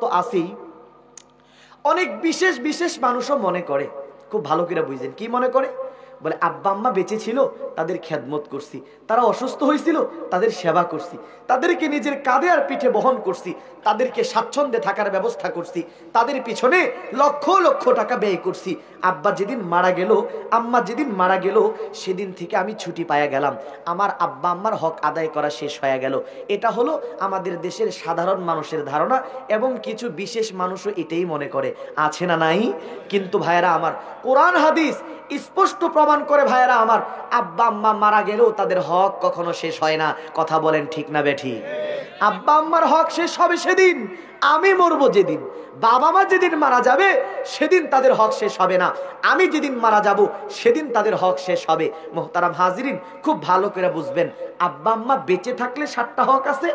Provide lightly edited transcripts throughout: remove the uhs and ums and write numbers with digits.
তো আছেই, অনেক বিশেষ বিশেষ মানুষও মনে করে, খুব ভালো করে বুঝেন, কি মনে করে? বলে আব্বা আম্মা বেঁচে ছিল, তাদের খেদমত করছি, তারা অসুস্থ হয়েছিল, তাদের সেবা করছি, তাদেরকে নিজের কাঁধে আর পিঠে বহন করছি, তাদেরকে স্বাচ্ছন্দ্যে থাকার ব্যবস্থা করছি, তাদের পিছনে লক্ষ লক্ষ টাকা ব্যয় করছি। আব্বা যেদিন মারা গেল, আম্মা যেদিন মারা গেল, সেদিন থেকে আমি ছুটি পাইয়া গেলাম, আমার আব্বা আম্মার হক আদায় করা শেষ হয়ে গেল। এটা হলো আমাদের দেশের সাধারণ মানুষের ধারণা, এবং কিছু বিশেষ মানুষও এটাই মনে করে, আছে না নাই? কিন্তু ভাইয়েরা আমার, কোরআন হাদিস স্পষ্ট প্রমাণ করে ভাইয়েরা আমার, আব্বা আম্মা মারা গেলেও তাদের হক কখনো শেষ হয় না। কথা বলেন ঠিক না বেঠি? আব্বা আম্মার হক শেষ হবে সেদিন, আমি মরবো যেদিন, বাবা মা যেদিন মারা যাবে সেদিন তাদের হক শেষ হবে না, আমি যেদিন মারা যাব সেদিন তাদের হক শেষ হবে। মোহতারাম হাজিরিন, খুব ভালো করে বুঝবেন, আব্বা আম্মা বেঁচে থাকলে 7টা হক আছে,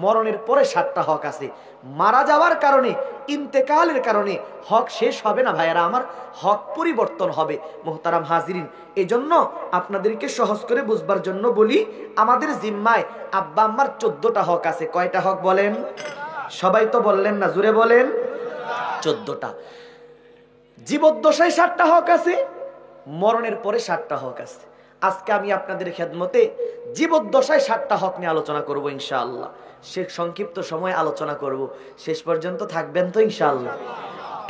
মরণের পরে 7টা হক আছে। মারা যাওয়ার কারণে, ইন্তেকালের কারণে হক শেষ হবে না ভাইয়েরা আমার, হক পরিবর্তন হবে। মোহতারাম হাজিরিন, এজন্য আপনাদেরকে সহজ করে বুঝবার জন্য বলি, আমাদের জিম্মায় আব্বা আম্মার 14টা হক আছে। কয়টা হক বলেন? সবাই তো বললেন না, জোরে বলেন। 14টা। জীবদ্দশায় 7টা হক আছে, মরণের পরে 7টা হক আছে। আজকে আমি আপনাদের খেদমতে জীবদ্দশায় 7টা হক নিয়ে আলোচনা করব ইনশাআল্লাহ। শেষ সংক্ষিপ্ত সময় আলোচনা করব, শেষ পর্যন্ত থাকবেন তো ইনশাআল্লাহ?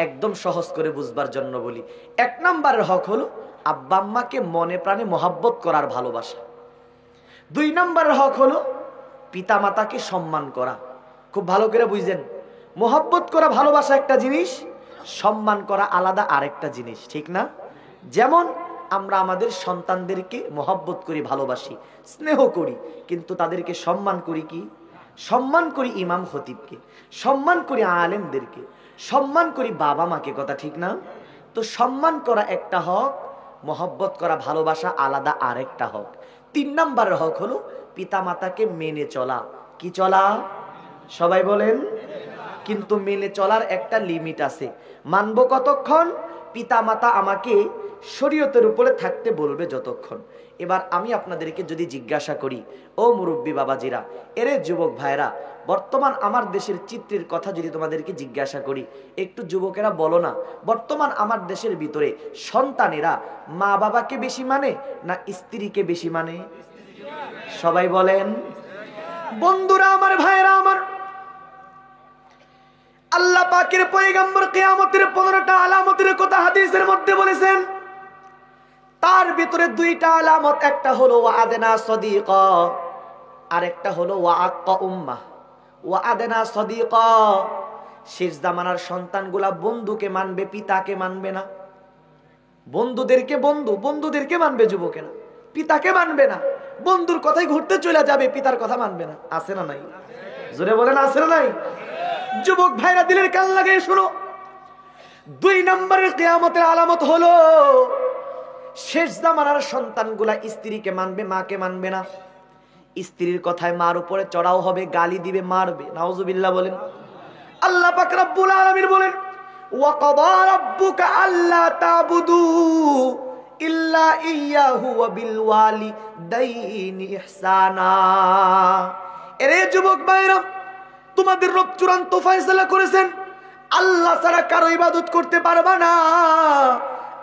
একদম সহজ করে বুঝবার জন্য বলি। 1 নম্বরের হক হলো আব্বা আম্মাকে মনে প্রাণে মহাব্বত করার ভালোবাসা। 2 নম্বরের হক হলো পিতা মাতাকে সম্মান করা। খুব ভালো করে বুঝেন, মহাব্বত করা ভালোবাসা একটা জিনিস, সম্মান করা আলাদা আরেকটা জিনিস, ঠিক না? যেমন আমরা আমাদের সন্তানদেরকে মহাব্বত করি, ভালোবাসি, স্নেহ করি, কিন্তু তাদেরকে সম্মান করি কি? সম্মান করি ইমাম খতিবকে, সম্মান করি আলেমদেরকে, সম্মান করি বাবা মাকে, কথা ঠিক না? তো সম্মান করা একটা হক, মহব্বত করা ভালোবাসা আলাদা আরেকটা হক। 3 নম্বরের হক হলো পিতা মাতাকে মেনে চলা। কি চলা? সবাই বলেন। কিন্তু মেনে চলার একটা লিমিট আছে। মানব কতক্ষণ? পিতা মাতা আমাকে শরীয়তের উপরে থাকতে বলবে যতক্ষণ। এবার আমি আপনাদেরকে যদি জিজ্ঞাসা করি, ও মুরব্বী বাবাজিরা, এরে যুবক ভাইরা, বর্তমান আমার দেশের চিত্রের কথা যদি তোমাদেরকে জিজ্ঞাসা করি, একটু যুবকেরা বলো না, বর্তমান আমার দেশের ভিতরে সন্তানেরা মা বাবাকে বেশি মানে না স্ত্রীকে বেশি মানে? সবাই বলেন। বন্ধুরা আমার, ভাইরা আমার, আল্লাহ পাকের পয়গম্বর কিয়ামতের 15টা আলামতের কথা হাদিসের মধ্যে বলেছেন। তার ভিতরে 2টা আলামত, একটা হলো ওয়াআদনা সাদিকা, আর একটা হলো ওয়াআক্কা উম্মাহ। ওয়াআদনা সাদিকা, শেষ জামানার সন্তানগুলা বন্ধুকে মানবে, পিতাকে মানবে না। বন্ধুদেরকে বন্ধুদেরকে মানবে যুবকেরা, পিতাকে মানবে না। বন্ধুর কথাই ঘুরতে চলে যাবে, পিতার কথা মানবে না। আছে না নাই? জোরে বলেন, আছে না নাই? যুবক ভাইরা দিলের কান লাগিয়ে শোনো, 2 নম্বরের কিয়ামতের আলামত হলো শেষ জামানার সন্তানগুলা স্ত্রীকে মানবে, মাকে মানবে না। স্ত্রীর কথায় মার উপরে চড়াও হবে, গালি দিবে, মারবে। নাউজুবিল্লাহ বলেন। আল্লাহ পাক রব্বুল আলামিন বলেন, ওয়া ক্বাদা রাব্বুকা আল্লা তা'বুদু ইল্লা ইয়্যাহু ওয়া বিল ওয়ালিদাইনি ইহসানা। এরে যুবক ভাইরা, তোমাদের রব চূড়ান্ত ফয়সালা করেছেন, আল্লাহ ছাড়া কারো ইবাদত করতে পারবা না,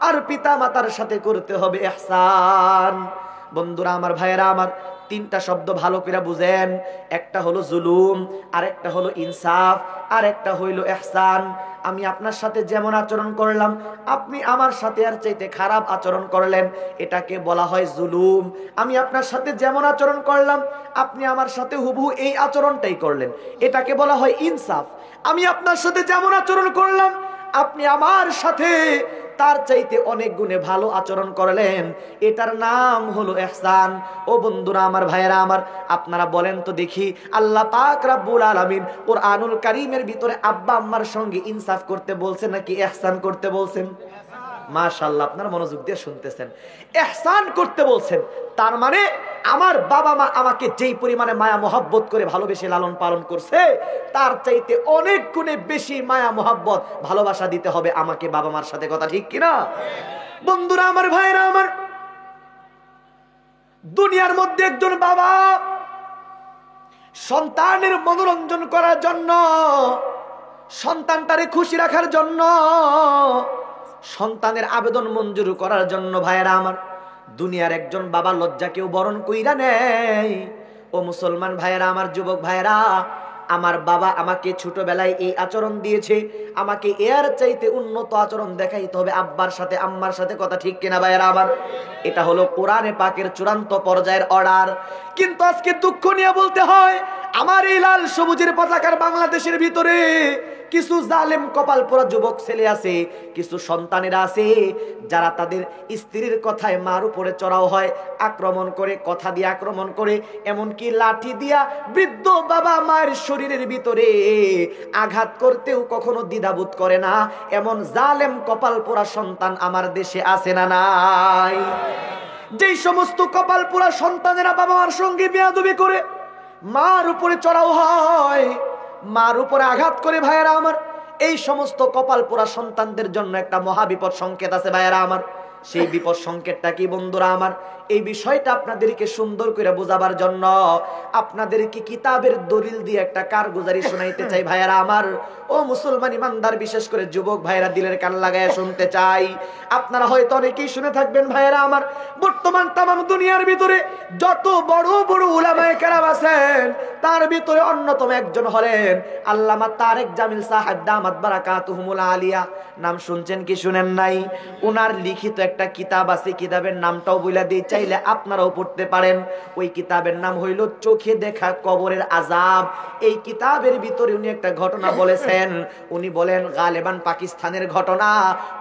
আর পিতা মাতার সাথে করতে হবে ইহসান। বন্ধুরা আমার, ভাইয়েরা আমার, 3টা শব্দ ভালো করে বুঝেন। একটা হলো জুলুম, আর একটা হলো ইনসাফ, আর একটা হইল ইহসান। আমি আপনার সাথে যেমন আচরণ করলাম, আপনি আমার সাথে আর চাইতে খারাপ আচরণ করলেন, এটাকে বলা হয় জুলুম। আমি আপনার সাথে যেমন আচরণ করলাম, আপনি আমার সাথে হুবহু এই আচরণটাই করলেন, এটাকে বলা হয় ইনসাফ। আমি আপনার সাথে যেমন আচরণ করলাম, আপনি আমার সাথে তার চাইতে অনেক গুণে ভালো আচরণ করলেন, এটার নাম হলো ইহসান। ও বন্ধুরা আমার, ভাইয়েরা আমার, আপনারা বলেন তো দেখি, আল্লাহ পাক রব্বুল আলামিন কুরআনুল কারীমের ভিতরে আব্বা আম্মার সঙ্গে ইনসাফ করতে বলছেন নাকি ইহসান করতে বলছেন? মাশাআল্লাহ, আপনারা মনোযোগ দিয়ে শুনতেছেন। ইহসান করতে বলছেন, তার মানে আমার বাবা মা আমাকে যেই পরিমাণে মায়া মহব্বত করে ভালোবেসে লালন পালন করছে, তার চাইতে অনেক গুণে বেশি মায়া মহব্বত ভালোবাসা দিতে হবে আমাকে বাবা মার সাথে। কথা ঠিক কিনা? বন্ধুরা আমার, ভাইরা আমার, দুনিয়ার মধ্যে একজন বাবা সন্তানের মনোরঞ্জন করার জন্য সন্তানটারে খুশি রাখার জন্য, সন্তানের আবেদন মঞ্জুর করার জন্য ভাইয়েরা আমার, দুনিয়ার একজন বাবা লজ্জাকেও বরণ কইরা নেয়। ও মুসলমান ভাইয়েরা আমার, যুবক ভাইয়েরা, আমার বাবা আমাকে ছোটবেলায় এই আচরণ দিয়েছে, আমাকে এর চাইতে উন্নত আচরণ দেখাইতে হবে আব্বার সাথে আম্মার সাথে, কথা ঠিক কিনা ভাইয়েরা আমার? এটা হলো কোরআনে পাকের চূড়ান্ত পর্যায়ের অর্ডার। কিন্তু আজকে দুঃখ নিয়ে বলতে হয়, আমার এই লাল সবুজের পতাকার বাংলাদেশের ভিতরে কিছু জালেম কপাল পোড়া যুবক ছেলে আছে, কিছু সন্তানেরা আছে যারা তাদের স্ত্রীর কথায় মার উপরে চড়াও হয়, আক্রমণ করে, কথা দিয়ে আক্রমণ করে, এমনকি লাঠি দিয়া বৃদ্ধ বাবা মায়ের শরীরের ভিতরে আঘাত করতেও কখনো দ্বিধাবোধ করে না। এমন জালেম কপাল পোড়া সন্তান আমার দেশে আছে না নাই? যেই সমস্ত কপাল পোড়া সন্তানেরা বাবা মার সঙ্গে বেয়াদবি করে, মার উপরে চড়াও হয়, মার উপরে আঘাত করে, ভাইয়েরা আমার, এই সমস্ত কপাল পোড়া সন্তানদের জন্য একটা মহাবিপদ সংকেত আছে ভাইয়েরা আমার। সেই বিপদ সংকেতটা কি বন্ধুরা আমার? এই বিষয়টা আপনাদেরকে সুন্দর করে বোঝাবার জন্য আপনাদেরকে কিতাবের দলিল দিয়ে একটা কারগুজারি শোনাইতে চাই ভাইয়েরা আমার। ও মুসলমান ইমানদার, বিশেষ করে যুবক ভাইয়েরা দিলের কান লাগায় শুনতে চাই। আপনারা হয়তো অনেকেই শুনে থাকবেন ভাইয়েরা আমার, বর্তমান তামাম দুনিয়ার ভিতরে যত বড় বড় উলামায়ে কেরাম আছেন, তার ভিতরে অন্যতম একজন হলেন আল্লামা তারেক জামিল সাহেব দামাত বারাকাতুহুমুল আলিয়া। নাম শুনছেন কি শুনেন নাই? উনার লিখিত একটা কিতাব আছে, কিতাবের নামটাও বলে দিই, চাইলে আপনারাও পড়তে পারেন। ওই কিতাবের নাম হইল চোখে দেখা কবরের আযাব। এই কিতাবের ভিতরে উনি একটা ঘটনা বলেছেন। উনি বলেন গালেবান পাকিস্তানের ঘটনা।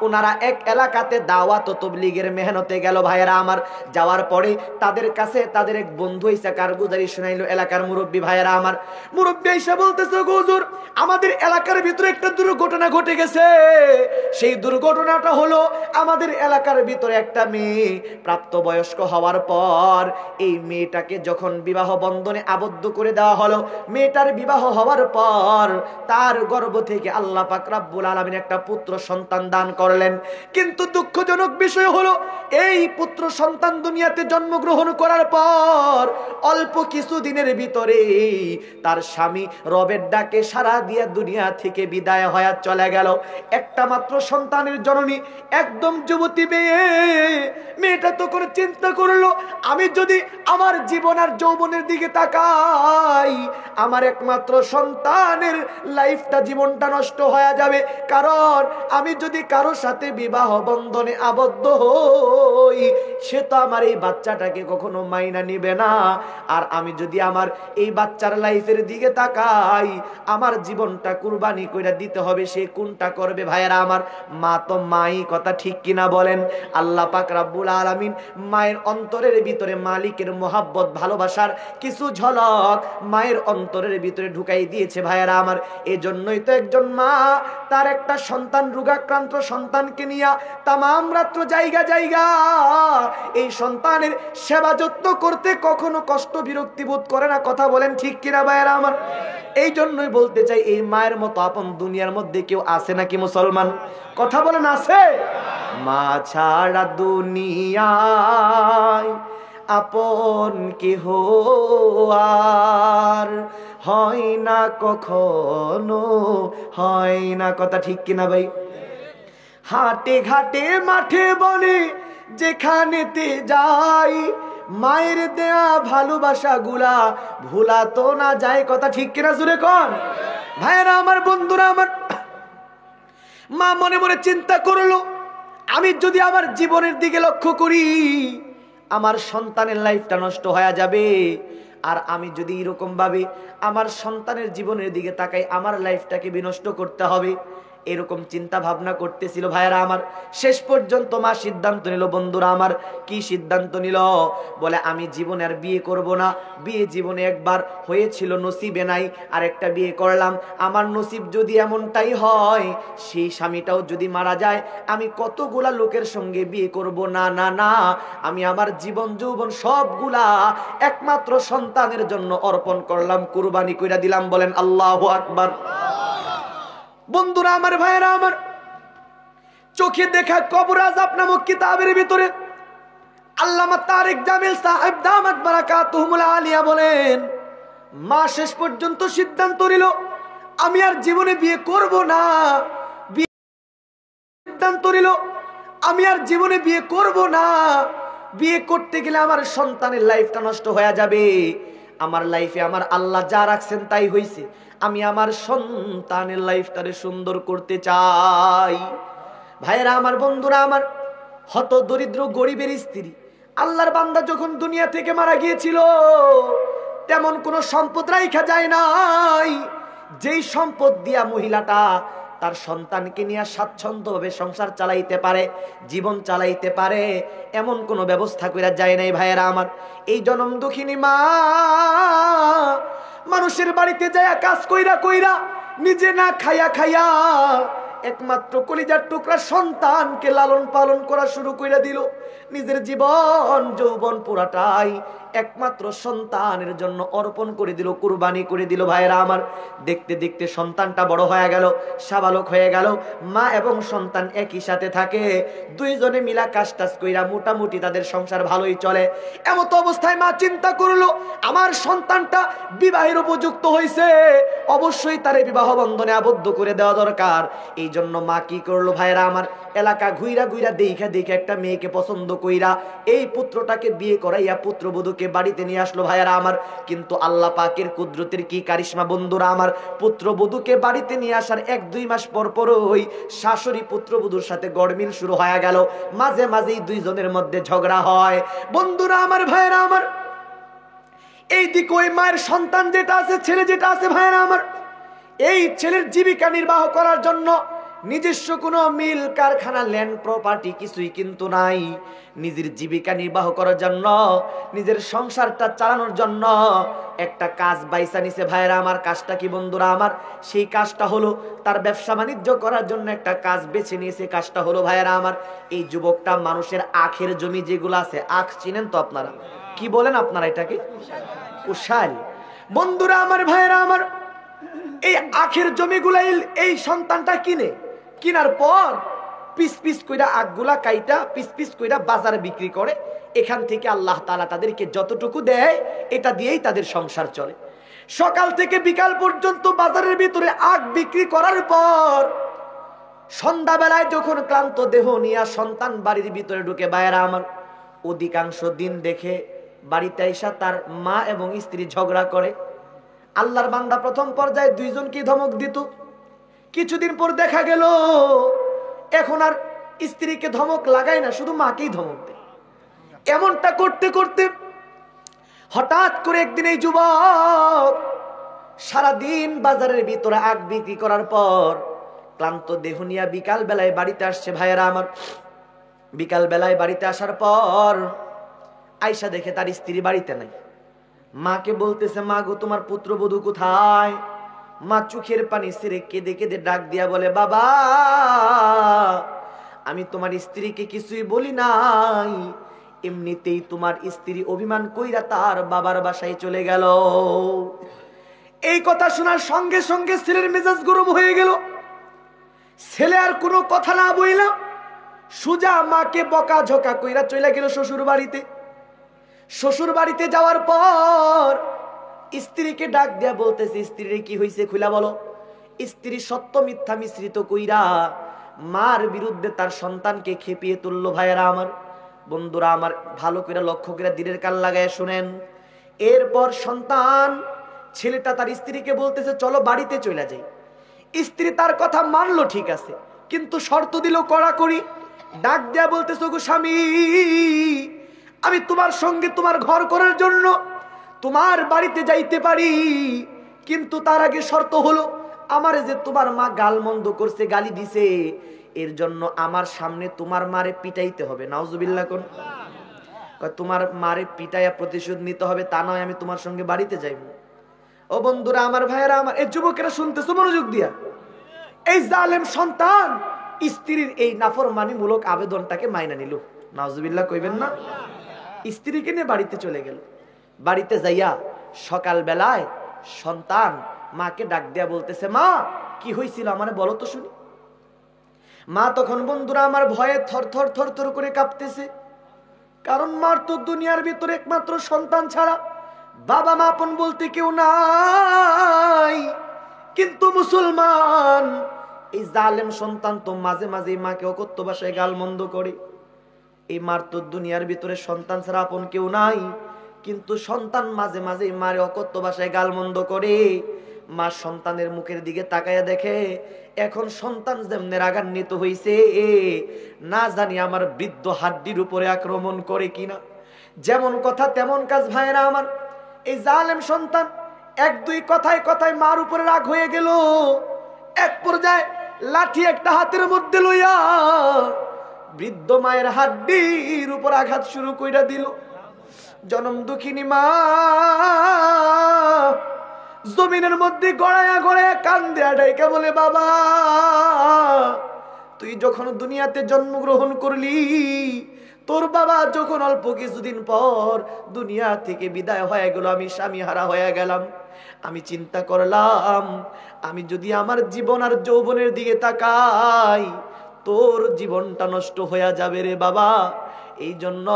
ওনারা এক এলাকাতে দাওয়াত ও তাবলীগের মেহনতে গেল ভাইয়েরা আমার। যাওয়ার পরে তাদের কাছে তাদের এক বন্ধু এসে কারগুজারি শুনাইলো, এলাকার মুরব্বী ভাইয়েরা আমার। মুরব্বী এসে বলতেছে, হুজুর আমাদের এলাকার ভিতরে একটা দুর্ঘটনা ঘটে গেছে। সেই দুর্ঘটনাটা হলো, আমাদের এলাকার ভিতরে একটা মেয়ে প্রাপ্তবয়স্ক হওয়ার পর এই মেয়েটাকে যখন বিবাহ বন্ধনে আবদ্ধ করে দেওয়া হলো, মেয়েটার বিবাহ হওয়ার পর তার গর্ভ থেকে আল্লাহ পাক রব্বুল আলামিন একটা পুত্র সন্তান দান করলেন। কিন্তু দুঃখজনক বিষয় হলো, এই পুত্র সন্তান দুনিয়াতে জন্মগ্রহণ করার পর অল্প কিছু দিনের ভিতরে তার স্বামী রবের ডাকে সারা দিয়া দুনিয়া থেকে বিদায় হয়ে চলে গেল। একটা মাত্র সন্তানের জননী, একদম যুবতী মেয়ে। মেয়েটা তো করে চিন্তা করলো, আমি যদি আমার জীবন আর যৌবনের দিকে তাকাই, আমার একমাত্র সন্তানের লাইফটা, জীবনটা নষ্ট হয়ে যাবে। কারণ আমি যদি কারোর সাথে বিবাহ বন্ধনে আবদ্ধ হই, সে তো আমার এই বাচ্চাটাকে কখনো মাইনা নিবে না। আর আমি যদি আমার এই বাচ্চার লাইফের দিকে তাকাই, আমার জীবনটা কুরবানি কইরা দিতে হবে। সে কোনটা করবে ভাইয়েরা আমার? মা তো মাই, কথা ঠিক কিনা বলেন? আল্লাহ পাক রব্বুল আলামিন মায়ের অন্তরের ভিতরে মালিকের মোহাব্বত, ভালোবাসার কিছু ঝলক মায়ের অন্তরের ভিতরে ঢুকাই দিয়েছে ভাইয়েরা আমার। এজন্যই তো একজন মা তার একটা সন্তান, রোগাক্রান্ত সন্তানকে নিয়ে তামাম রাত্র জায়গা জায়গা এই সন্তানের সেবা যত্ন করতে কখনো কষ্ট বিরক্তি বোধ করে না, কথা বলেন ঠিক কিনা ভাইয়েরা আমার? এই জন্যই বলতে চাই, এই মায়ের মতো আপন দুনিয়ার মধ্যে কেউ আছে নাকি মুসলমান? কথা বলেন, আছে? মা ছাড়া দুনিয়ায় আপন কেহ আর হয় না, কখনো হয় না, কথা ঠিক কিনা ভাই? হাটে ঘাটে মাঠে বনে যেখানেতে যাই, মায়ের দেয়া ভালোবাসা গুলা ভুলা তো না যায়, কথা ঠিক কিনা জুড়ে কন ভাইয়েরা আমার, বন্ধুরা আমার। মা মনে মনে চিন্তা করলো, আমি যদি আমার জীবনের দিকে লক্ষ্য করি, আমার সন্তানের লাইফটা নষ্ট হয়ে যাবে। আর আমি যদি এরকম ভাবে আমার সন্তানের জীবনের দিকে তাকাই, আমার লাইফটাকে বিনষ্ট করতে হবে। এরকম চিন্তা ভাবনা করতেছিল ভাইয়েরা আমার। শেষ পর্যন্ত মা সিদ্ধান্ত নিল, বন্ধুরা আমার। কি সিদ্ধান্ত নিল? বলে, আমি জীবনে আর বিয়ে করব না। বিয়ে জীবনে একবার হয়েছিল, নসিবে নাই, আর একটা বিয়ে করলাম। আমার নসিব যদি এমনটাই হয়, সেই স্বামীটাও যদি মারা যায়, আমি কতগুলা লোকের সঙ্গে বিয়ে করব না, না না, আমি আমার জীবন যৌবন সবগুলা একমাত্র সন্তানের জন্য অর্পণ করলাম, কুরবানি কইরা দিলাম। বলেন আল্লাহু আকবার। বন্ধুরা আমার, ভাইয়েরা আমার, চোখে দেখা কবর আযাব নামক কিতাবের ভিতরে আল্লামা তারেক জামিল সাহেব দামাত বারাকাতুহুমুল আলিয়া বলেন, মা শেষ পর্যন্ত সিদ্ধান্ত নিল, আমি আর জীবনে বিয়ে করব না। সিদ্ধান্ত নিল আমি আর জীবনে বিয়ে করব না। বিয়ে করতে গেলে আমার সন্তানের লাইফটা নষ্ট হয়ে যাবে। আমার লাইফে আমার আল্লাহ যা রাখছেন তাই হইছে, আমি আমার সন্তানের লাইফটারে সুন্দর করতে চাই। ভাইরা আমার, বন্ধুরা আমার, হত দরিদ্র গরিবের স্ত্রী আল্লাহর বান্দা যখন দুনিয়া থেকে মারা গিয়েছিল, তেমন কোনো সম্পদ রাইখা যায় নাই। যেই সম্পদ দিয়া মহিলাটা তার সন্তানকে নিয়ে স্বাচ্ছন্দ্যভাবে সংসার চালাইতে পারে, জীবন চালাইতে পারে, এমন কোনো ব্যবস্থা কইরা যায় নাই। ভাইয়েরা আমার, এই জনম দুঃখিনী মা মানুষের বাড়িতে যায় কাজ কইরা কইরা, নিজে না খাইয়া খাইয়া একমাত্র কলিজার টুকরা সন্তানকে লালন পালন করা শুরু কইরা দিল। নিজের জীবন যৌবন পুরাটাই একমাত্র সন্তানের জন্য অর্পণ করে দিল, কুরবানি করে দিল। ভাইয়েরা আমার, দেখতে দেখতে সন্তানটা বড় হয়ে গেল, সাবালক হয়ে গেল। মা এবং সন্তান একই সাথে থাকে, দুইজনে মিলা কাজ টাজ কইরা মোটামুটি তাদের সংসার ভালোই চলে। এমত অবস্থায় মা চিন্তা করলো, আমার সন্তানটা বিবাহের উপযুক্ত হয়েছে, অবশ্যই তারে বিবাহ বন্ধনে আবদ্ধ করে দেওয়া দরকার। এই জন্য মা কি করলো ভাইয়েরা আমার, এলাকা ঘুইরা ঘুইরা দেখা দেখা একটা মেয়েকে পছন্দ কইরা এই পুত্রটাকে বিয়ে করাইয়া পুত্রবধূকে বাড়িতে নিয়ে আসলো। ভাইয়েরা আমার, কিন্তু আল্লাহ পাকের কুদরতের কি কারিশমা বন্ধুরা আমার, পুত্রবধূকে বাড়িতে নিয়ে আসার 1-2 মাস পর পরই শাশুড়ি পুত্রবধূর সাথে গড়মিল শুরু হয়ে গেল। মাঝে মাঝেই দুইজনের মধ্যে ঝগড়া হয়। বন্ধুরা আমার, ভাইয়েরা আমার, এই দিকে ওই মায়ের সন্তান যেটা আছে, ছেলে যেটা আছে, ভাইয়েরা আমার, এই ছেলের জীবিকা নির্বাহ করার জন্য নিজস্ব কোনো মিল কারখানা ল্যান্ড প্রপার্টি কিছুই কিন্তু নাই। নিজের জীবিকা নির্বাহ করার জন্য, নিজের সংসারটা চালানোর জন্য একটা কাজ বাইসা নিছে। ভাইয়েরা আমার, কাজটা কি বন্ধুরা আমার? সেই কাজটা হলো তার ব্যবসা বাণিজ্য করার জন্য একটা কাজ বেছে নিয়েছে। কাজটা হলো ভাইয়েরা আমার, এই যুবকটা মানুষের আখের জমি যেগুলো আছে, আখ চিনেন তো আপনারা? কি বলেন আপনারা এটাকে? কুশাল। বন্ধুরা আমার, ভাইয়েরা আমার, এই আখের জমিগুলা এই সন্তানটা কিনার পর পিস পিস কইরা আখগুলা কাইটা পিস পিস কইরা বাজারে বিক্রি করে। এখান থেকে আল্লাহ তাআলা তাদেরকে যতটুকু দেয় এটা দিয়েই তাদের সংসার চলে। সকাল থেকে বিকাল পর্যন্ত বাজারের ভিতরে আখ বিক্রি করার পর সন্ধ্যাবেলায় যখন ক্লান্ত দেহ নিয়ে সন্তান বাড়ির ভিতরে ঢুকে, ভাইয়েরা আমার, অধিকাংশ দিন দেখে বাড়িতে আইসা তার মা এবং স্ত্রী ঝগড়া করে। আল্লাহর বান্দা প্রথম পর্যায়ে দুইজনকে ধমক দিত, কিছুদিন পর দেখা গেল এখন আর স্ত্রীকে ধমক লাগায় না, শুধু মাকেই ধমক দেয়। এমনটা করতে করতে হঠাৎ করে একদিন এই যুবক সারাদিন বাজারের ভিতরে আখ বিক্রি করার পর ক্লান্ত দেহ নিয়ে বিকাল বেলায় বাড়িতে আসছে। ভাইয়েরা আমার, বিকাল বেলায় বাড়িতে আসার পর আয়সা দেখে তার স্ত্রী বাড়িতে নাই। মাকে বলতেছে, মা গো, তোমার পুত্রবধূ কোথায়? মা চোখের পানি ছেড়ে কেঁদে কেঁদে ডাক দিয়া বলে, বাবা, আমি তোমার স্ত্রীকে কিছুই বলি নাই, এমনিতেই তোমার স্ত্রী অভিমান কইরা তার বাবার বাসায় চলে গেল। এই কথা শোনার সঙ্গে সঙ্গে ছেলের মেজাজ গরম হয়ে গেল। ছেলে আর কোনো কথা না বইলা সুজা মাকে বকা ঝকা কইরা চলে গেল শ্বশুর বাড়িতে। শ্বশুর বাড়িতে যাওয়ার পর স্ত্রীকে ডাক দিয়া বলতেছে, স্ত্রীর কি হয়েছে খুলা বলো। স্ত্রী সত্য মিথ্যা মিশ্রিত কইরা মার বিরুদ্ধে তার সন্তানকে খেপিয়ে তুললো। ভাইয়েরা আমার, বন্ধুরা আমার, ভালো করে লক্ষ্য করে দিনের কান লাগায় শুনেন। এরপর সন্তান ছেলেটা তার স্ত্রীকে বলতেছে, চলো বাড়িতে চলে যাই। স্ত্রী তার কথা মানলো, ঠিক আছে, কিন্তু শর্ত দিল কড়াকড়ি। ডাক দেয়া বলতেছে, গো স্বামী, আমি তোমার সঙ্গে তোমার ঘর করার জন্য তোমার বাড়িতে যাইতে পারি, কিন্তু তার আগে শর্ত হলো আমার যে তোমার মা গালমন্দ করছে, গালি দিছে, এর জন্য আমার সামনে তোমার মারে পিটাইতে হবে। নাউজুবিল্লাহ কোন? তোমার মারে পিটাইয়া প্রতিশোধ নিতে হবে, তা নয় আমি তোমার সঙ্গে বাড়িতে যাইব। ও বন্ধুরা আমার, ভাইয়েরা আমার, এই যুবকেরা শুনতেছো মনোযোগ দিয়া। এই জালেম সন্তান স্ত্রীর এই নাফরমানিমূলক আবেদনটাকে মাইনা নিল। নাউজুবিল্লাহ কইবেন না? স্ত্রীকে নিয়ে বাড়িতে চলে গেল। বাড়িতে যাইয়া সকাল বেলায় সন্তান মাকে ডাক দেয়া বলতেছে, মা কি হয়েছিল আমারে বলো তো শুনি। মা তখন বন্ধুরা আমার ভয়ে থর থর থর থর করে কাঁপতেছে, কারণ মার তো দুনিয়ার ভিতরে একমাত্র সন্তান ছাড়া বাবা মা আপন বলতে কেউ নাই। কিন্তু মুসলমান, এই জালেম সন্তান তো মাঝে মাঝে মাকে অকথ্য ভাষায় গালমন্দ করে। এই মার তো দুনিয়ার ভিতরে সন্তান ছাড়া আপন কেউ নাই, কিন্তু সন্তান মাঝে মাঝে মারে অকথ্য ভাষায় গালমন্দ করে। মা সন্তানের মুখের দিকে তাকায়া দেখে এখন সন্তান যেমনে রাগান্বিত হইছে, না জানি আমার বৃদ্ধ হাড্ডির উপরে আক্রমণ করে কিনা। যেমন কথা তেমন কাজ ভাইরা আমার। এই জালেম সন্তান এক দুই কথায় কথায় মার উপরে রাগ হয়ে গেল। এক পর্যায়ে লাঠি একটা হাতের মধ্যে লইয়া বৃদ্ধ মায়ের হাড্ডির উপর আঘাত শুরু কইরা দিল। জনম দুঃখিনী মা জমিনের মধ্যে গড়ায়া গড়ায়া কান্দে ডাইকা বলে, বাবা তুই যখন দুনিয়াতে জন্মগ্রহণ করলি, তোর বাবা যখন অল্প কিছুদিন পর দুনিয়া থেকে বিদায় হয়ে গেল, আমি স্বামী হারা হয়ে গেলাম। আমি চিন্তা করলাম আমি যদি আমার জীবন আর যৌবনের দিকে তাকাই, তোর জীবনটা নষ্ট হয়ে যাবে রে বাবা। এই জন্য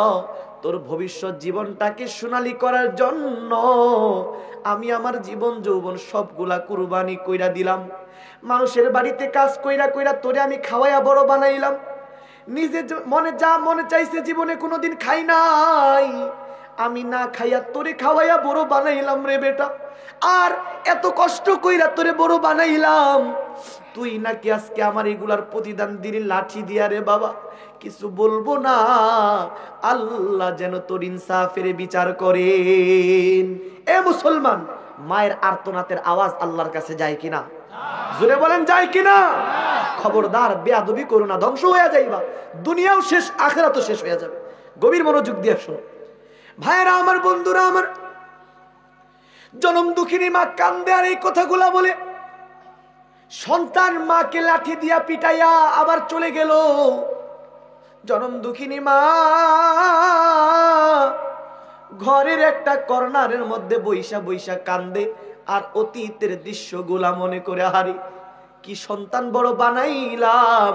তোর ভবিষ্যৎ জীবনটাকে সোনালী করার জন্য আমি আমার জীবন যৌবন সবগুলা কুরবানি কইরা দিলাম। মানুষের বাড়িতে কাজ কইরা কইরা তোরে আমি খাওয়াইয়া বড় বানাইলাম। নিজে মনে যা মনে চাইছে জীবনে কোনোদিন খাই নাই, আমি না খাইয়া তোরে খাওয়াইয়া বড় বানাইলাম রে বেটা। আর এত কষ্ট কইরা তোরে বড় বানাইলাম, তুই নাকি আজকে আমার এগুলার প্রতিদান দিলি লাঠি দিয়া রে বাবা। কিছু বলবো না, আল্লাহ যেন তোর ইনসাফের বিচার করেন। এ মুসলমান, মায়ের আর্তনাদের আওয়াজ আল্লাহর কাছে যায় কিনা? জোরে বলেন যায় কিনা? খবরদার বেয়াদবি করো না, ধ্বংস হয়ে যাইবা। দুনিয়াও শেষ, আখিরাতও শেষ হয়ে যাবে। গভীর মনোযোগ দিয়ে শোনো ভাইরা আমার, বন্ধুরা আমার। জনম দুঃখিনী মা কান্দে আর এই কথাগুলা বলে। সন্তান মাকে লাঠি দিয়া পিটাইয়া আবার চলে গেল। জনম দুঃখিনী মা ঘরের একটা কর্নারের মধ্যে বৈশা বৈশা কান্দে আর অতীতের দৃশ্যগুলা মনে করে, হারি কি সন্তান বড় বানাইলাম,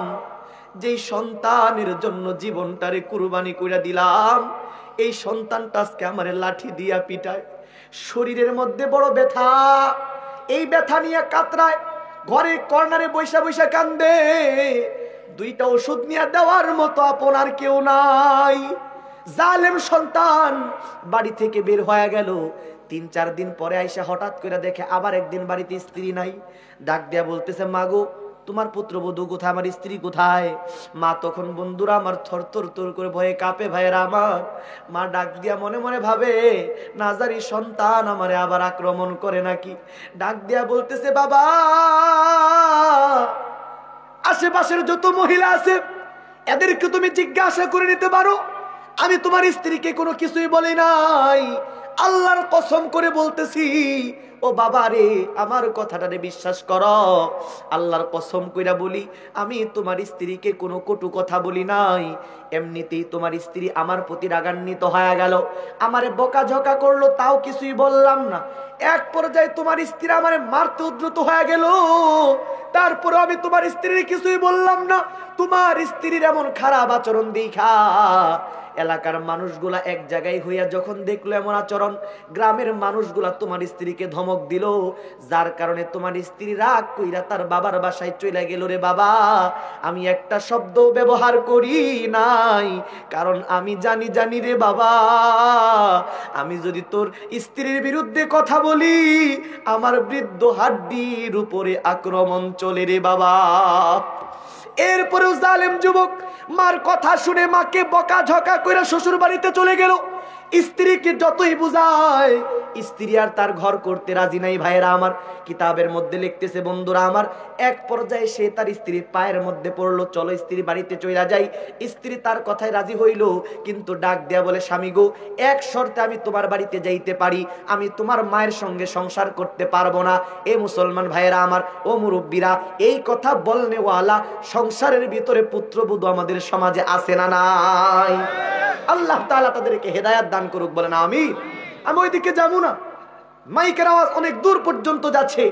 যেই সন্তানের জন্য জীবনটারে কুরবানি কইরা দিলাম, এই সন্তানটা আজকে আমারে লাঠি দিয়া পিটায়। শরীরের মধ্যে বড় ব্যথা, এই ব্যথা নিয়ে কাতরায়, ঘরের কর্নারে বৈশা বৈশা কান্দে। দুইটা ওষুধ নিয়ে দেওয়ার মতো আপন আর কেউ নাই। জালেম সন্তান বাড়ি থেকে বের হয়ে গেল। ৩-৪ দিন পরে আইসা হঠাৎ করে দেখে আবার একদিন বাড়িতে স্ত্রী নাই। ডাক দিয়া বলতেছে, মাগো তোমার পুত্রবধূ কোথায়, আমার স্ত্রী কোথায়? মা তখন, বন্ধুরা আমার, থর থর থর করে ভয়ে কাঁপে ভাইয়েরা আমার। মা ডাক দিয়া মনে মনে ভাবে, না জানি সন্তান আমারে আবার আক্রমণ করে নাকি। ডাক দিয়া বলতেছে, বাবা আশেপাশের যত মহিলা আছে এদেরকে তুমি জিজ্ঞাসা করে নিতে পারো, আমি তোমার স্ত্রীকে কোনো কিছুই বলি নাই। আল্লাহর কসম করে বলতেছি, ও বাবা রে, আমার কথাটারে বিশ্বাস করো। আল্লাহর কসম কইরা বলি, আমি তোমার স্ত্রীকে কোনো কটু কথা বলি নাই। এমনিতেই তোমার স্ত্রী আমার প্রতি রাগান্বিত হয়ে গেল, আমারে বকাঝকা করলো, তাও কিছুই বললাম না। এক পর্যায়ে তোমার স্ত্রী আমারে মারতে উদ্যত হয়ে গেল, তারপরে আমি তোমার স্ত্রীর কিছুই বললাম না। তোমার স্ত্রীর এমন খারাপ আচরণ দেখা এলাকার মানুষগুলা এক জায়গায় হইয়া যখন দেখলো এমন আচরণ, গ্রামের মানুষগুলা তোমার স্ত্রীকে ধমক দিল, যার কারণে তোমার স্ত্রী রাগ কইরা তার বাবার বাসায় চলে গেল। রে বাবা, আমি একটা শব্দ ব্যবহার করি নাই, কারণ আমি জানি রে বাবা, আমি যদি তোর স্ত্রীর বিরুদ্ধে কথা বলি, আমার বৃদ্ধ হাড্ডির উপরে আক্রমণ চলে রে বাবা। এরপরেও জালেম যুবক মার কথা শুনে মাকে বকাঝকা করে শ্বশুর বাড়িতে চলে গেল। স্ত্রীকে যতই বুঝায়, স্ত্রী আর তার ঘর করতে রাজি নাই। ভাইয়েরা আমার, কিতাবের মধ্যে লিখতেছে, বন্ধুরা আমার, এক পর্যায়ে সে তার স্ত্রীর পায়ের মধ্যে পড়লো, চলো স্ত্রী বাড়িতে চইলা যাই। স্ত্রী তার কথায় রাজি হইল, কিন্তু ডাক দেয়া বলে, স্বামী গো, এক শর্তে আমি তোমার বাড়িতে যাইতে পারি, আমি তোমার মায়ের সঙ্গে সংসার করতে পারবো না। এ মুসলমান ভাইয়েরা আমার, ও মুরব্বীরা, এই কথা বলনেওয়ালা সংসারের ভিতরে পুত্রবধূ আমাদের সমাজে আছে না নাই? আল্লাহ তাআলা তাদেরকে হেদায়েত দান করুক, বলেন আমিন। আমি ওইদিকে যাবো না, মাইকের আওয়াজ অনেক দূর পর্যন্ত যাচ্ছে।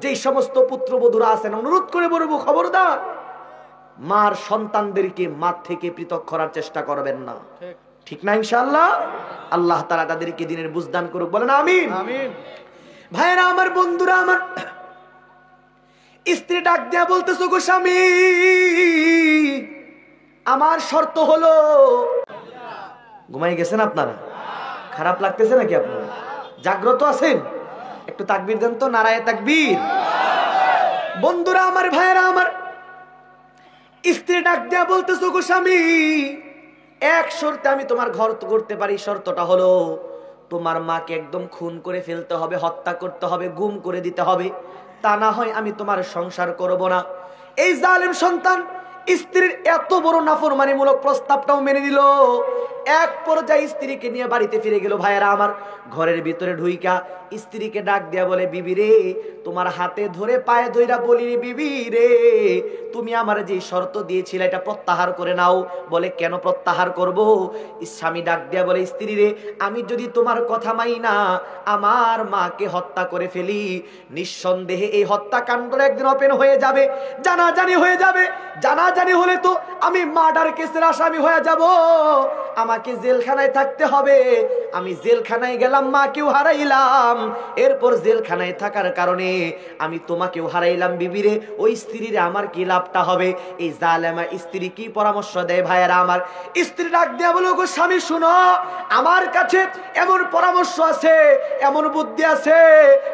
যেই সমস্ত পুত্রবধূরা আছেন, অনুরোধ করে বলবো, খবরদার মার সন্তানদেরকে মার থেকে পৃথক করার চেষ্টা করবেন না, ঠিক না? ইনশাআল্লাহ আল্লাহ তাআলা তাদেরকে দ্বীনের বুঝদান করুক, বলেন আমিন। ভাইয়েরা আমার, বন্ধুরা আমার, স্ত্রী ডাক দিয়া বলতেছো, গো স্বামী, আমার শর্ত হলো। ঘুমাই গেছেন আপনারা? খারাপ লাগতেছে নাকি আপনারা? জাগ্রত আছেন? একটু তাকবীর দেন তো, নারায়ে তাকবীর। বন্ধুরা আমার, ভাইয়েরা আমার, স্ত্রী ডাক দিয়া বলতেছো, গো স্বামী, এক শর্তে আমি তোমার ঘর করতে পারি। শর্তটা হলো তোমার মাকে একদম খুন করে ফেলতে হবে, হত্যা করতে হবে, গুম করে দিতে হবে, তা না হয় আমি তোমার সংসার করব না। এই জালেম সন্তান স্ত্রীর এত বড় নাফরমানিমূলক প্রস্তাবটাও মেনে নিল। এক পর্যায়ে স্ত্রীকে নিয়ে বাড়িতে ফিরে গেল। ভাইয়েরা আমার, ঘরের ভিতরে ঢুইকা স্ত্রীকে ডাক দেয়া বলে, বিবি রে, তোমার হাতে ধরে পায়ে ধইরা বলি, বিবি রে, তুমি আমার যে শর্ত দিয়েছিলে এটা প্রত্যাহার করে নাও। বলে, কেন প্রত্যাহার করব? স্বামী ডাক দেয়া বলে, স্ত্রী রে, আমি যদি তোমার কথা মানি না, আমার মাকে হত্যা করে ফেলি, নিঃসন্দেহে এই হত্যাকাণ্ডটা একদিন ওপেন হয়ে যাবে, জানাজানি হয়ে যাবে। জানাজানি হলে তো আমি মার্ডার কেসের আসামি হয়ে যাব, আমাকে জেলখানায় থাকতে হবে। আমি জেলখানায় গেলাম, মাকেও হারাইলাম, এরপর জেলখানায় থাকার কারণে আমি তোমাকেও হারাইলাম। বিবিরে, ওই স্ত্রীরে আমার কি লাভটা হবে? এই জালেমা স্ত্রী কি পরামর্শ দেয়? ভাইয়েরা আমার, স্ত্রী ডাক দেয়া বলো, গো স্বামী শুনো, আমার কাছে এমন পরামর্শ আছে, এমন বুদ্ধি আছে,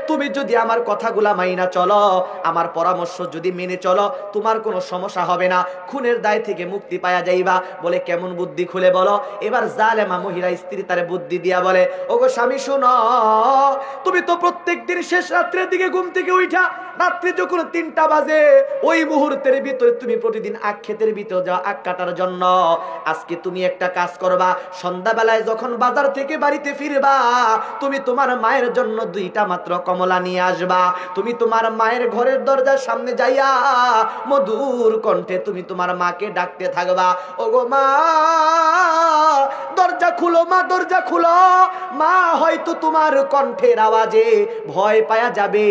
তুমি যদি আমার কথাগুলা মাইনা চলো, আমার পরামর্শ যদি মেনে চলো, তোমার কোনো সমস্যা হবে না, খুনের দায় থেকে মুক্তি পাওয়া যাইবা। বলে, কেমন বুদ্ধি খুলে বলো। এবার জালেমা মহিলা স্ত্রী তারে বুদ্ধি দিয়া বলে, ওগো স্বামী শুনো, তুমি তো প্রত্যেক দিন শেষ রাত্রের দিকে ঘুম থেকে উঠা, রাত্রি যখন 3টা বাজে, ওই মুহূর্তের ভিতরে তুমি প্রতিদিন আখ ক্ষেতের ভিতরে যাও আখ কাটার জন্য। আজকে তুমি একটা কাজ করবা, সন্ধ্যাবেলায় যখন বাজার থেকে বাড়িতে ফিরবা, তুমি তোমার মায়ের জন্য 2টা মাত্র কমলা নিয়ে আসবা। তুমি তোমার মায়ের ঘরের দরজার সামনে যাইয়া মধুর কণ্ঠে তুমি তোমার মাকে ডাকতে থাকবা, ওগো মা, দরজা খুলো, মা দরজা খুলো। মা হয়তো তোমার কণ্ঠের আওয়াজে ভয় পায়া যাবে,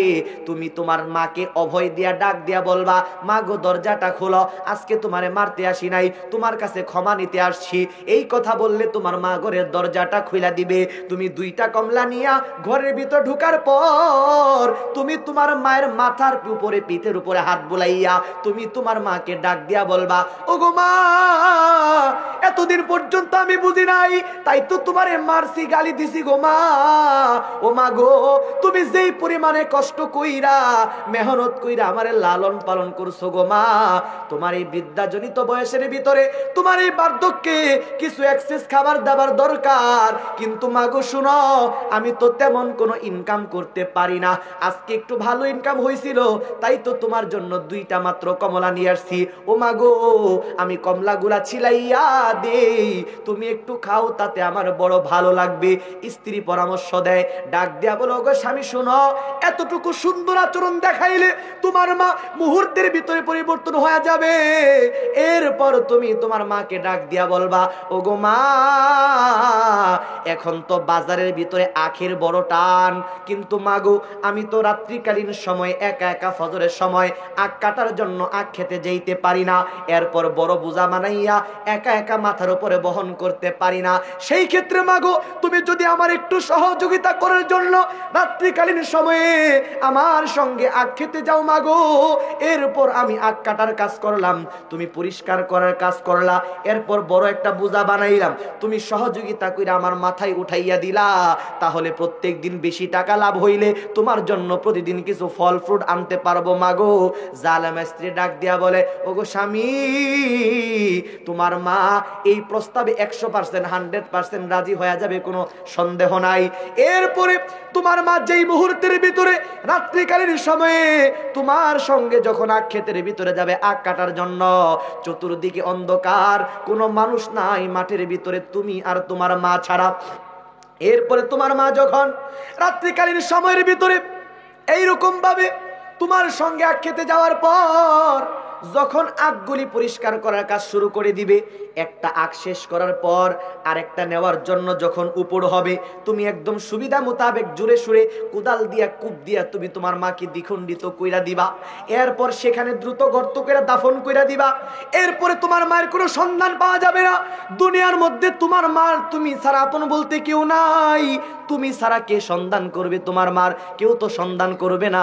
তুমি তোমার মাকে অভয় দিয়া ডাক দিয়া বলবা, মা গো দরজাটা খুলো, আজকে তোমারে মারতে আসি নাই, তোমার কাছে ক্ষমা নিতে আসছি। এই কথা বললে তোমার মা ঘরের দরজাটা খুলে দিবে। তুমি 2টা কমলা নিয়া ঘরের ভিতর ঢুকার পর তুমি তোমার মায়ের মাথার উপরে, পিঠের উপরে হাত বুলাইয়া তুমি তোমার মাকে ডাক দিয়া বলবা, ওগো মা, এতদিন পর্যন্ত আমি বুঝি নাই, তাই তো তোমারে মারছি, গালি দিছি গো মা। ও মা গো, তুমি যেই পরিমাণে কষ্ট কইরা, মেহনত কইরা আমারে লালন পালন করছো গো মা, তোমার এই বৃদ্ধাজনিত বয়সের ভিতরে, তোমার এই বার্ধক্যে কিছু এক্সেস খাবার দাবার দরকার, কিন্তু মা গো শুনো, আমি তো তেমন কোনো ইনকাম করতে পারি না, আজকে একটু ভালো ইনকাম হয়েছিল, তাই তো তোমার জন্য 2টা মাত্র কমলা নিয়ে আসছি। ও মা গো, আমি কমলাগুলা ছিলাইয়া দেই, তুমি একটু খাও, তাতে আমার বড় ভালো লাগবে। স্ত্রী পরামর্শ দেয়, ডাক দেয়া বলো, গো স্বামী শুনো, এতটুকু সুন্দর আচরণ দেখাইলে তোমার মা মুহূর্তের ভিতরে পরিবর্তন হয়ে যাবে। এরপর তুমি তোমার মাকে ডাক দিয়া বলবা, ওগো মা, এখন তো বাজারের ভিতরে আখের বড় টান, কিন্তু মা গো, আমি তো রাত্রিকালীন সময় একা একা ফজরের সময় আখ কাটার জন্য আখ খেতে যেতে পারি না, এরপর বড় বোঝা মানাইয়া একা একা মাথার উপরে বহন করতে পারি না। সেই ক্ষেত্রে মা গো, তুমি যদি আমার একটু সহযোগিতা করার জন্য রাত্রিকালীন সময়ে আমার সঙ্গে আখ খেতে যাও মা গো, এরপর আমি আখ কাটার কাজ করলাম, তুমি পরিষ্কার করার কাজ করলা, এরপর বড় একটা বোঝা বানাইলাম, তুমি সহযোগিতা করে আমার মাথায় উঠাইয়া দিলা, তাহলে প্রত্যেক দিন বেশি টাকা লাভ হইলে তোমার জন্য প্রতিদিন কিছু ফল ফ্রুট আনতে পারবো মা গো। জালেমা স্ত্রী ডাক দিয়া বলে, ওগো স্বামী, তোমার মা এই প্রস্তাবে 100% 100% রাজি হয়ে যাবে, কোনো সন্দেহ নাই। এরপরে তোমার মা যেই মুহূর্তের ভিতরে রাত্রিকালীন সময়ে তোমার সঙ্গে যখন আখ ক্ষেতের ভিতরে যাবে আখ কাটার জন্য, চতুর্দিকে অন্ধকার, কোনো মানুষ নাই মাঠের ভিতরে, তুমি আর তোমার মা ছাড়া। এরপরে তোমার মা যখন রাত্রিকালীন সময়ের ভিতরে এইরকম ভাবে তোমার সঙ্গে আখ খেতে যাওয়ার পর যখন আখগুলি পরিষ্কার করার কাজ শুরু করে দিবে, একটা আখ শেষ করার পর আরেকটা নেওয়ার জন্য যখন উপর হবে, তুমি একদম সুবিধা মোতাবেক জোরে সুরে কোদাল দিয়া কূপ দিয়া তুমি তোমার মাকে দ্বিখণ্ডিত কইরা দিবা। এরপর সেখানে দ্রুত গর্ত করে দাফন কইরা দিবা। এরপরে তোমার মায়ের কোনো সন্ধান পাওয়া যাবে না। দুনিয়ার মধ্যে তোমার মার তুমি ছাড়া আপন বলতে কেউ নাই। তুমি ছাড়া কে সন্ধান করবে তোমার মার? কেউ তো সন্ধান করবে না।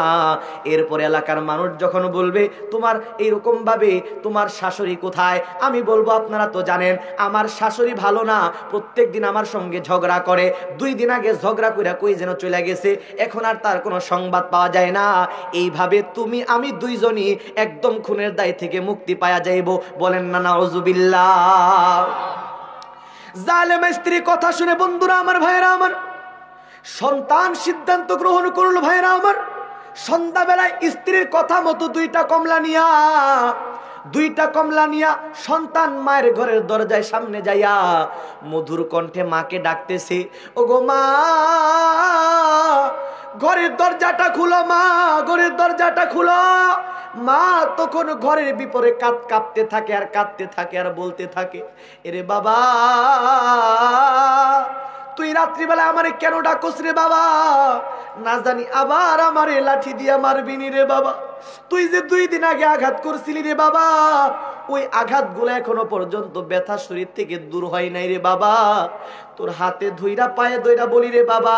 এরপরে এলাকার মানুষ যখন বলবে তোমার এইরকম ভাবে তোমার শাশুড়ি কোথায়, আমি বলবো আপনারা তো জানেন আমার শাশুড়ি ভালো না, প্রত্যেক দিন আমার সঙ্গে ঝগড়া করে। 2 দিন আগে ঝগড়া কইরা কই যেন চলে গেছে, এখন আর তার কোনো সংবাদ পাওয়া যায় না। এইভাবে তুমি আমি দুইজনই একদম খুনের দায় থেকে মুক্তি পাওয়া যাইব। বলেন না নাউজুবিল্লাহ। জালেম স্ত্রী কথা শুনে বন্ধুরা আমার, ভাইরা আমার, সন্তান সিদ্ধান্ত গ্রহণ করলো। ভাইরা আমার, সন্ধ্যাবেলায় স্ত্রীর কথা মতো 2টা কমলা নিয়া সন্তান মায়ের ঘরের দরজায় সামনে যাইয়া মধুর কণ্ঠে মাকে ডাকতেছে, ও গো মা, ঘরের দরজাটা খুলো, মা, ঘরের দরজাটা খুলো। মা তখন ঘরের বিপরে কাঁপতে থাকে আর কাঁদতে থাকে আর বলতে থাকে, এরে বাবা, তুই রাত্রিবেলা আমারে কেন ডাকস রে বাবা? না জানি আবার আমারে লাঠি দিয়া মারবি নি রে বাবা। তুই যে 2 দিন আগে আঘাত করছিলি রে বাবা, ওই আঘাতগুলো এখনো পর্যন্ত ব্যথা শরীর থেকে দূর হয় নাই রে বাবা। তোর হাতে ধইরা পায়ে ধইরা বলি রে বাবা,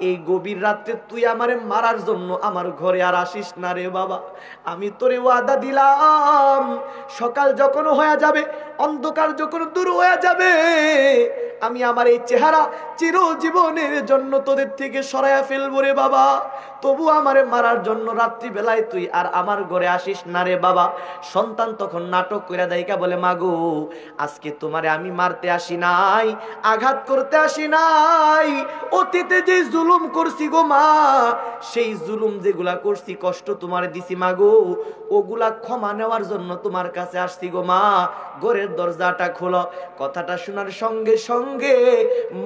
এই গভীর রাতে তুই আমারে মারার জন্য আমার ঘরে আর আসিস না রে বাবা। আমি তোরে ওয়াদা দিলাম, সকাল যখন হয়ে যাবে, অন্ধকার যখন দূর হয়ে যাবে, আমি আমার এই চেহারা চিরজীবনের জন্য তোদের থেকে সরাইয়া ফেলবো রে বাবা। তবু আমারে মারার জন্য রাত্রিবেলায় তুই আর আমার ঘরে আসিস না রে বাবা। সন্তান তখন নাটক কইরা দাইকা বলে, মাগো, আজকে তোমারে আমি মারতে আসি নাই, আঘাত করতে আসি নাই। অতীতে যে জুলুম করছি গো মা, সেই জুলুম যেগুলা করছি, কষ্ট তোমারে দিছি মাগো, ওগুলা ক্ষমা নেওয়ার জন্য তোমার কাছে আসছি গো মা। ঘরের দরজাটা খোলো। কথাটা শোনার সঙ্গে সঙ্গে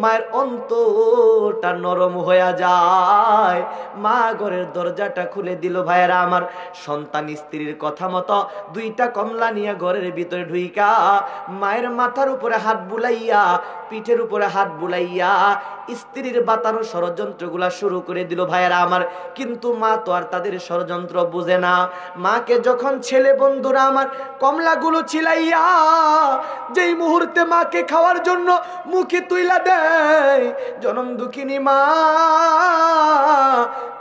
মায়ের অন্তরটা নরম হয়ে যায়। মা ঘরের দরজাটা খুলে দিল। ভাইয়েরা আমার, সন্তান স্ত্রীর কথা মতো 2টা কমলা নিয়ে ঘরের ভিতরে ঢুইকা মায়ের মাথার উপরে হাত বুলাইয়া, পিঠের উপরে হাত বুলাইয়া স্ত্রীর বাতানো ষড়যন্ত্রগুলা শুরু করে দিল। ভাইয়েরা আমার, কিন্তু মা তো আর তাদের ষড়যন্ত্র বুঝে না। মাকে যখন ছেলে বন্ধুরা আমার কমলাগুলো ছিলাইয়া যেই মুহূর্তে মাকে খাওয়ার জন্য মুখে তুইলা দেয়, জনম দুঃখিনী মা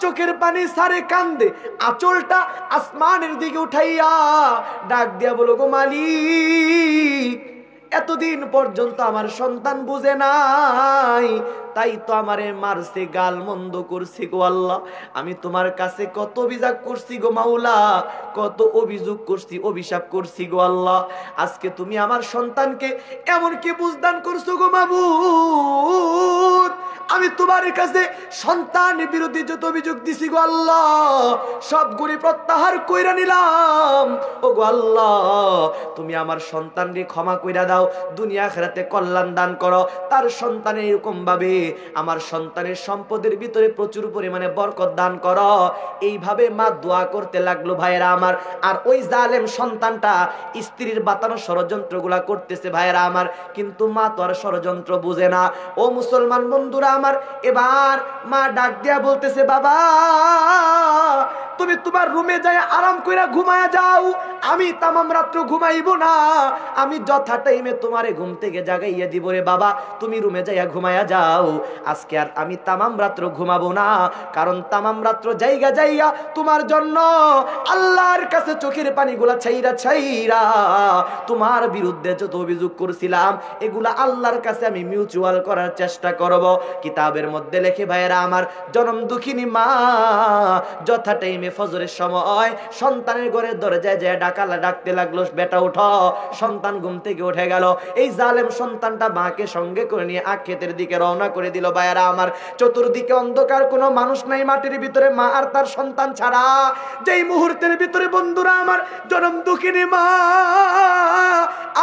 চোখের পানি সারে কান্দে, আঁচলটা আসমানের দিকে উঠাইয়া ডাক দিয়া বলো, গো মালিক, এতদিন পর্যন্ত আমার সন্তান বুঝে নাই, তাই তো আমারে মারছে, গাল মন্দ করছি গো আল্লাহ। আমি তোমার কাছে কত অভিযোগ করছি গো মাওলা, কত অভিযোগ করছি, অভিশাপ করছি গো আল্লাহ। আজকে তুমি আমার সন্তানকে এমন কি বুঝদান করছো গো মাবুদ, আমি তোমার কাছে সন্তানের বিরুদ্ধে যত অভিযোগ দিছি গো আল্লাহ, সবগুলি প্রত্যাহার কইরা নিলাম। ও গো আল্লাহ, তুমি আমার সন্তানকে ক্ষমা কইরা দাও, দুনিয়া আখিরাতে কল্যাণ দান করো। তার সন্তান এরকম ভাবে আমার সন্তানের সম্পদের ভিতরে প্রচুর পরিমাণে বরকত দান করো। এইভাবে মা দোয়া করতে লাগলো। ভাইয়েরা আমার, আর ওই জালেম সন্তানটা স্ত্রীর বাতানো ষড়যন্ত্রগুলা করতেছে। ভাইয়েরা আমার, কিন্তু মা তো আর ষড়যন্ত্র বুঝে না। ও মুসলমান বন্ধুরা আমার, এবার মা ডাক দিয়া বলতেছে, বাবা, তুমি তোমার রুমে যাই আরাম কইরা ঘুমায়া যাও, আমি তামাম রাত্র ঘুমাইব না, আমি যথা টাইমে তোমারে ঘুম থেকে জাগাইয়া দিব রে বাবা, তুমি রুমে যাইয়া ঘুমায়া যাও। আজকে আর আমি তামাম রাত্র ঘুমাবো না, কারণ তামাম রাত্র জায়গা যাইয়া তোমার জন্য আল্লাহর কাছে চোখের পানিগুলা ছাইরা ছাইরা তোমার বিরুদ্ধে যত অভিযোগ করছিলাম, এগুলা আল্লাহর কাছে আমি মিউচুয়াল করার চেষ্টা করব। কিতাবের মধ্যে লেখে, ভাইয়েরা আমার, জনম দুঃখিনী মা যথা টাইমে ফজরের সময় সন্তানের ঘরের দরজায় যায় ডাক আল্লাহ ডাকতে লাগলো, বেটা ওঠো। সন্তান ঘুম থেকে উঠে গেল। এই জালেম সন্তানটা মাকে সঙ্গে করে নিয়ে আক্ষেতের দিকে রওনা করে দিল। ভাইয়েরা আমার, চতুর্দিকে অন্ধকার, কোনো মানুষ নাই মাটির ভিতরে, মা আর তার সন্তান ছাড়া। যেই মুহূর্তের ভিতরে বন্ধুরা আমার জনম দুঃখিনী মা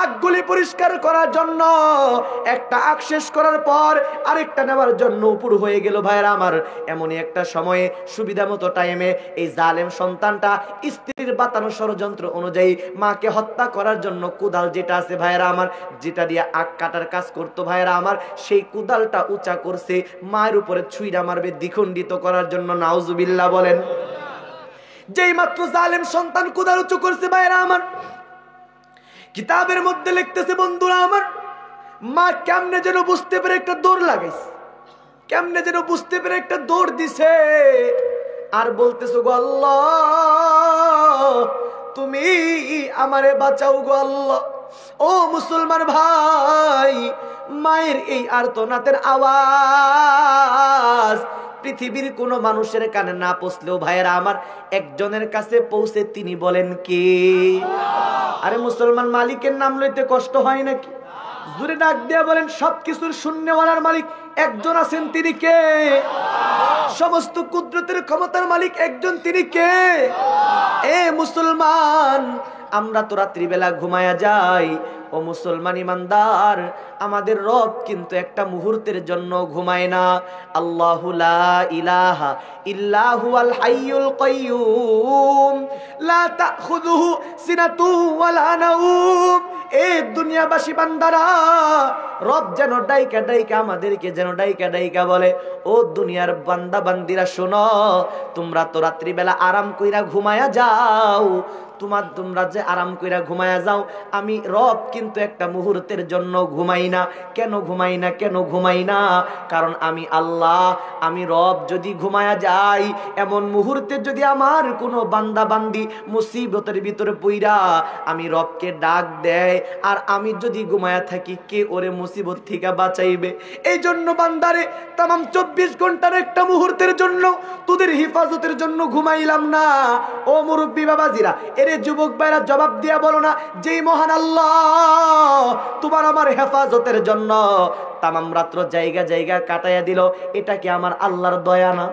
আগগুলি পরিষ্কার করার জন্য একটা আগ শেষ করার পর আরেকটা নেওয়ার জন্য উপর হয়ে গেল। ভাইয়েরা আমার, এমনই একটা সময়ে সুবিধা মতো টাইমে এই জালেম সন্তানটা স্ত্রীর বাতানো ষড়যন্ত্র অনুযায়ী মাকে হত্যা করার জন্য কুদাল যেটা আছে ভাইয়েরা আমার, যেটা দিয়ে আগ কাটার কাজ করতো ভাইয়েরা আমার, সেই কুদালটা উঁচা করছে মায়ের উপরে ছুঁইরা মারবে, দ্বিখণ্ডিত করার জন্য। নাউজুবিল্লাহ বলেন। যেই মাত্র জালেম সন্তান কুদাল উঁচু করছে ভাইয়েরা আমার, কিতাবের মধ্যে লিখতেছে বন্ধুরা আমার, মা কেমনে যেন বুঝতে পেরে একটা দৌড় লাগাইছে, কেমনে যেন বুঝতে পেরে একটা দৌড় দিছে, আর বলতেছো গো আল্লাহ তুমি আমারে বাঁচাও গো আল্লাহ। ও মুসলমান ভাই, মায়ের এই আর্তনাদের আওয়াজ পৃথিবীর কোনো মানুষের কানে না পৌঁছলেও ভাইয়েরা আমার একজনের কাছে পৌঁছে, তিনি বলেন কে? আরে মুসলমান, মালিকের নাম লইতে কষ্ট হয় নাকি? জোরে ডাক দিয়া বলেন, সবকিছুর শূন্যওয়ালার মালিক একজন আছেন, তিনি কে? সমস্ত কুদরতের ক্ষমতার মালিক একজন, তিনি কে? এ মুসলমান, আমরা তো রাত্রিবেলা ঘুমায়া যাই। ও মুসলমান ইমানদার, আমাদের রব কিন্তু একটা মুহূর্তের জন্য ঘুমায় না। আল্লাহু লা ইলাহা ইল্লা হুয়াল হাইয়ুল কাইয়্যুম লা তাখুযুহু সিনাতু ওয়ালা নাওম। এই দুনিয়াবাসী বান্দারা, রব যেন ডাইকা ডাইকা আমাদেরকে যেন ডাইকা ডাইকা বলে, ও দুনিয়ার বান্দা বান্দিরা শোনো, তোমরা তো রাত্রিবেলা আরাম কইরা ঘুমায়া যাও। তোমরা যে আরাম কইরা ঘুমায়া যাও, আমি রব কিন্তু একটা মুহূর্তের জন্য ঘুমাই না। কেন ঘুমাই না? কেন ঘুমাই না? কারণ আমি আল্লাহ, আমি রব যদি ঘুমায়া যাই, এমন মুহূর্তে যদি আমার কোনো বান্দা বান্দি মুসিবতের ভিতরে পইরা আমি রবকে ডাক দেয়, আর আমি যদি ঘুমায়া থাকি, কে ওরে মুসিবত থেকে বাঁচাইবে? এই জন্য বান্দারে তামাম 24 ঘন্টার একটা মুহূর্তের জন্য তোদের হিফাজতের জন্য ঘুমাইলাম না। ও মুরব্বী বাবাজিরা, এরে যুবক ভাইরা জবাব দিয়া বলো না, যেই মহান আল্লাহ তোমার আমার হেফাজতের জন্য তামাম রাত্র জায়গা জায়গা কাটাইয়া দিল, এটা কি আমার আল্লাহর দয়া না?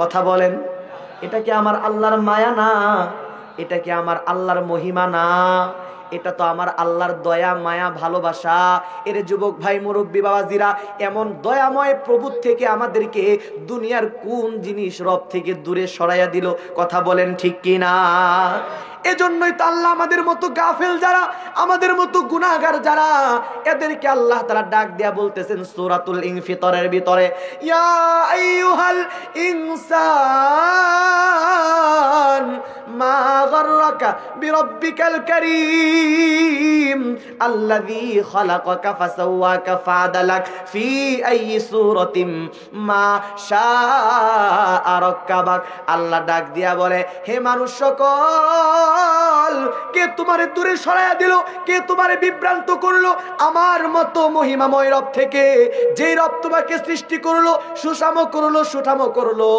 কথা বলেন, এটা কি আমার আল্লাহর মায়া না? এটা কি আমার আল্লাহর মহিমা না? এটা তো আমার আল্লাহর দয়া, মায়া, ভালোবাসা। এর যুবক ভাই, মুরব্বী বাবাজিরা, এমন দয়াময় প্রভু থেকে আমাদেরকে দুনিয়ার কোন জিনিস রব থেকে দূরে সরাইয়া দিল? কথা বলেন ঠিক কিনা? এজন্যই তো আল্লাহ আমাদের মতো গাফেল যারা, আমাদের মতো গুনাহগার যারা, এদেরকে আল্লাহ তাআলা ডাক দিয়া বলতেছেন সূরাতুল ইনফিতরের ভিতরে, ইয়া আইয়ুহাল ইনসান মা গাররাকা বিরাব্বিকাল কারীম আল্লাযী খালাকাকা ফাসাওয়াকা ফাআদালাক ফি আইয়ি সূরাতিম মা শাআ রাক্কাবাক। আল্লাহ ডাক দিয়া বলে, হে মানুষ সকল, কে তোমারে দূরে সরাইয়া দিল? কে তোমারে বিভ্রান্ত করলো আমার মতো মহিমাময় রব থেকে? যেই রব তোমাকে সৃষ্টি করলো, সুষম করলো, সুঠাম করলো,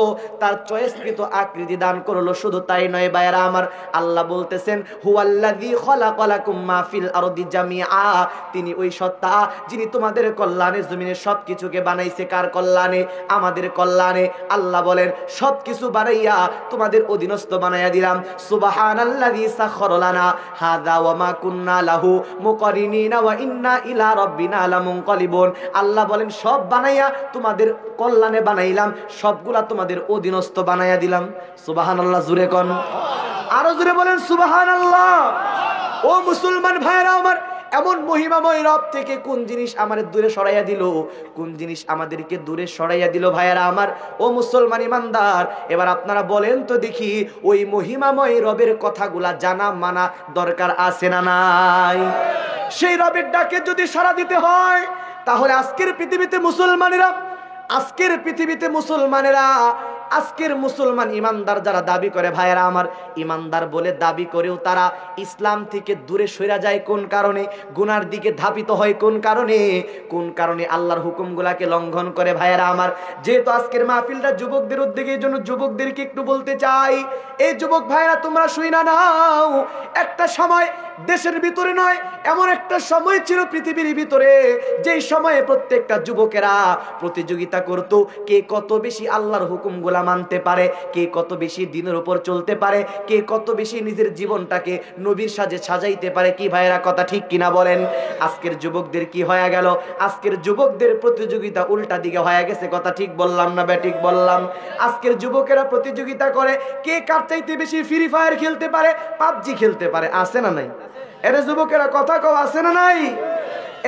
তার চয়েসকৃত আকৃতি দান করলো। শুধু তাই নয় ভাইরা আমার, আল্লাহ বলতেছেন হুয়াল্লাযী খালাকালাকুম মা ফিল আরদি জামিআ। তিনি ওই সত্তা যিনি তোমাদের কল্যাণে জমিনে সবকিছুকে বানাইছে। কার কল্যাণে? আমাদের কল্যাণে। আল্লাহ বলেন, সবকিছু বানাইয়া তোমাদের অধীনস্থ বানাইয়া দিলাম। সুবহানাল্লাযী সাখখারা লানা হাযা ওয়া মা কুন্না লাহু মুকরিনিনা ওয়া ইন্না ইলা রাব্বিনা লামুনকালিবুন। আল্লাহ বলেন, সব বানাইয়া তোমাদের কল্যাণে বানাইলাম, সবগুলা তোমাদের অধীনস্থ বানাইয়া দিলাম। সুবহানাল্লাহ, জোরে কোন, আরো জোরে বলেন সুবহানাল্লাহ। ও মুসলমান ভাইরা আমার, এমন মহিমাময় রব থেকে কোন জিনিস আমাদের দূরে সরাইয়া দিল? কোন জিনিস আমাদেরকে দূরে সরাইয়া দিল ভাইরা আমার? ও মুসলমান ইমানদার, এবার আপনারা বলেন তো দেখি, ওই মহিমাময় রবের কথাগুলা জানা মানা দরকার আছে না নাই? সেই রবের ডাকে যদি সাড়া দিতে হয়, তাহলে আজকের পৃথিবীতে মুসলমানেরা আজকের মুসলমান ইমানদার যারা দাবি করে ভাইয়েরা আমার, ইমানদার বলে দাবি করেও তারা ইসলাম থেকে দূরে সরে যায় কোন কারণে, গুনার দিকে ধাবিত হয় কোন কারণে আল্লাহর হুকুমগুলাকে লঙ্ঘন করে ভাইয়েরা আমার। যেহেতু আজকের মাহফিলটা যুবকদের উদ্যোগে, এই জন্য যুবকদেরকে একটু বলতে চাই, এই যুবক ভাইয়েরা তোমরা শুইনা নাও, একটা সময় দেশের ভিতরে নয়, এমন একটা সময় ছিল পৃথিবীর ভিতরে, যেই সময়ে প্রত্যেকটা যুবকেরা প্রতিযোগিতা করত কে কত বেশি আল্লাহর হুকুমগুলা মানতে পারে, কে কত বেশি দিনের উপর চলতে পারে, কে কত বেশি নিজের জীবনটাকে নবীর সাজে সাজাইতে পারে। কি ভাইয়েরা কথা ঠিক কিনা বলেন? আজকের যুবকদের কি হয়ে গেল? আজকের যুবকদের প্রতিযোগিতা উল্টা দিকে হয়ে গেছে। কথা ঠিক বললাম না ব্যাঠিক বললাম? আজকের যুবকেরা প্রতিযোগিতা করে কে কার চাইতে বেশি ফ্রি ফায়ার খেলতে পারে, পাবজি খেলতে পারে। আছে না নাই? এরে যুবকেরা কথা কও, আছে না নাই?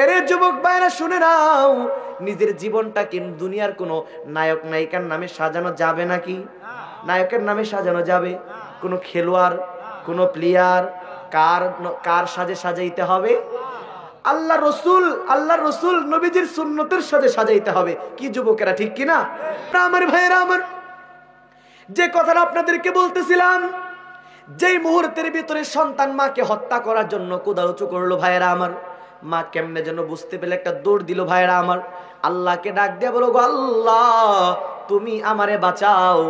এরে যুবক ভাইরা শুনে নাও, নিজের জীবনটাকে দুনিয়ার কোনো নায়ক নায়িকার নামে সাজানো যাবে নাকি? নায়কের নামে সাজানো যাবে? কোনো খেলোয়াড়, কোনো প্লেয়ার কার সাজে সাজাইতে হবে? আল্লাহ রসুল নবীজির সুন্নতের সাথে সাজাইতে হবে। কি যুবকেরা ঠিক কিনা? আমার ভাইয়েরা আমার, যে কথাটা আপনাদেরকে বলতেছিলাম, যেই মুহূর্তের ভিতরে সন্তান মাকে হত্যা করার জন্য কুদারুচু করলো ভাইয়েরা আমার, মা কেমনে যেন বুঝতে পেলে একটা দৌড় দিল ভাইয়েরা আমার, আল্লাহকে ডাক দিয়ে বলো, গো আল্লাহ তুমি আমারে বাঁচাও।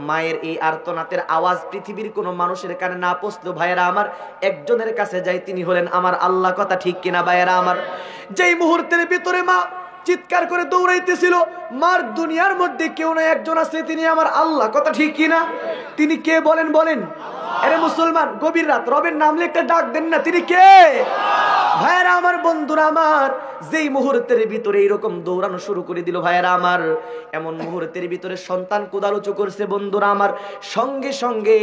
মায়ের এই আর্তনাদের আওয়াজ পৃথিবীর কোনো মানুষের কানে না পৌঁছলো ভাইয়েরা আমার, একজনের কাছে যাই, তিনি হলেন আমার আল্লাহ। কথা ঠিক কিনা ভাইয়েরা আমার? যেই মুহূর্তের ভিতরে মা চিৎকার করে দৌড়াইতেছিল, মার দুনিয়ার মধ্যে কেউ না একজন আছে, তিনি আমার আল্লাহ। কথা ঠিক কিনা? তিনি কে বলেন? বলেন। আরে মুসলমান, গভীর রাত রবের নামলে একটা ডাক দেন না, তিনি কে? ভাইয়েরা আমার, বন্ধুরা আমার, যেই মুহূর্তের ভিতরে এরকম দৌড়ানো শুরু করে দিল ভাইয়েরা আমার, এমন মুহূর্তের ভিতরে সন্তান কুদালুচু করছে বন্ধুরা আমার, সঙ্গে সঙ্গে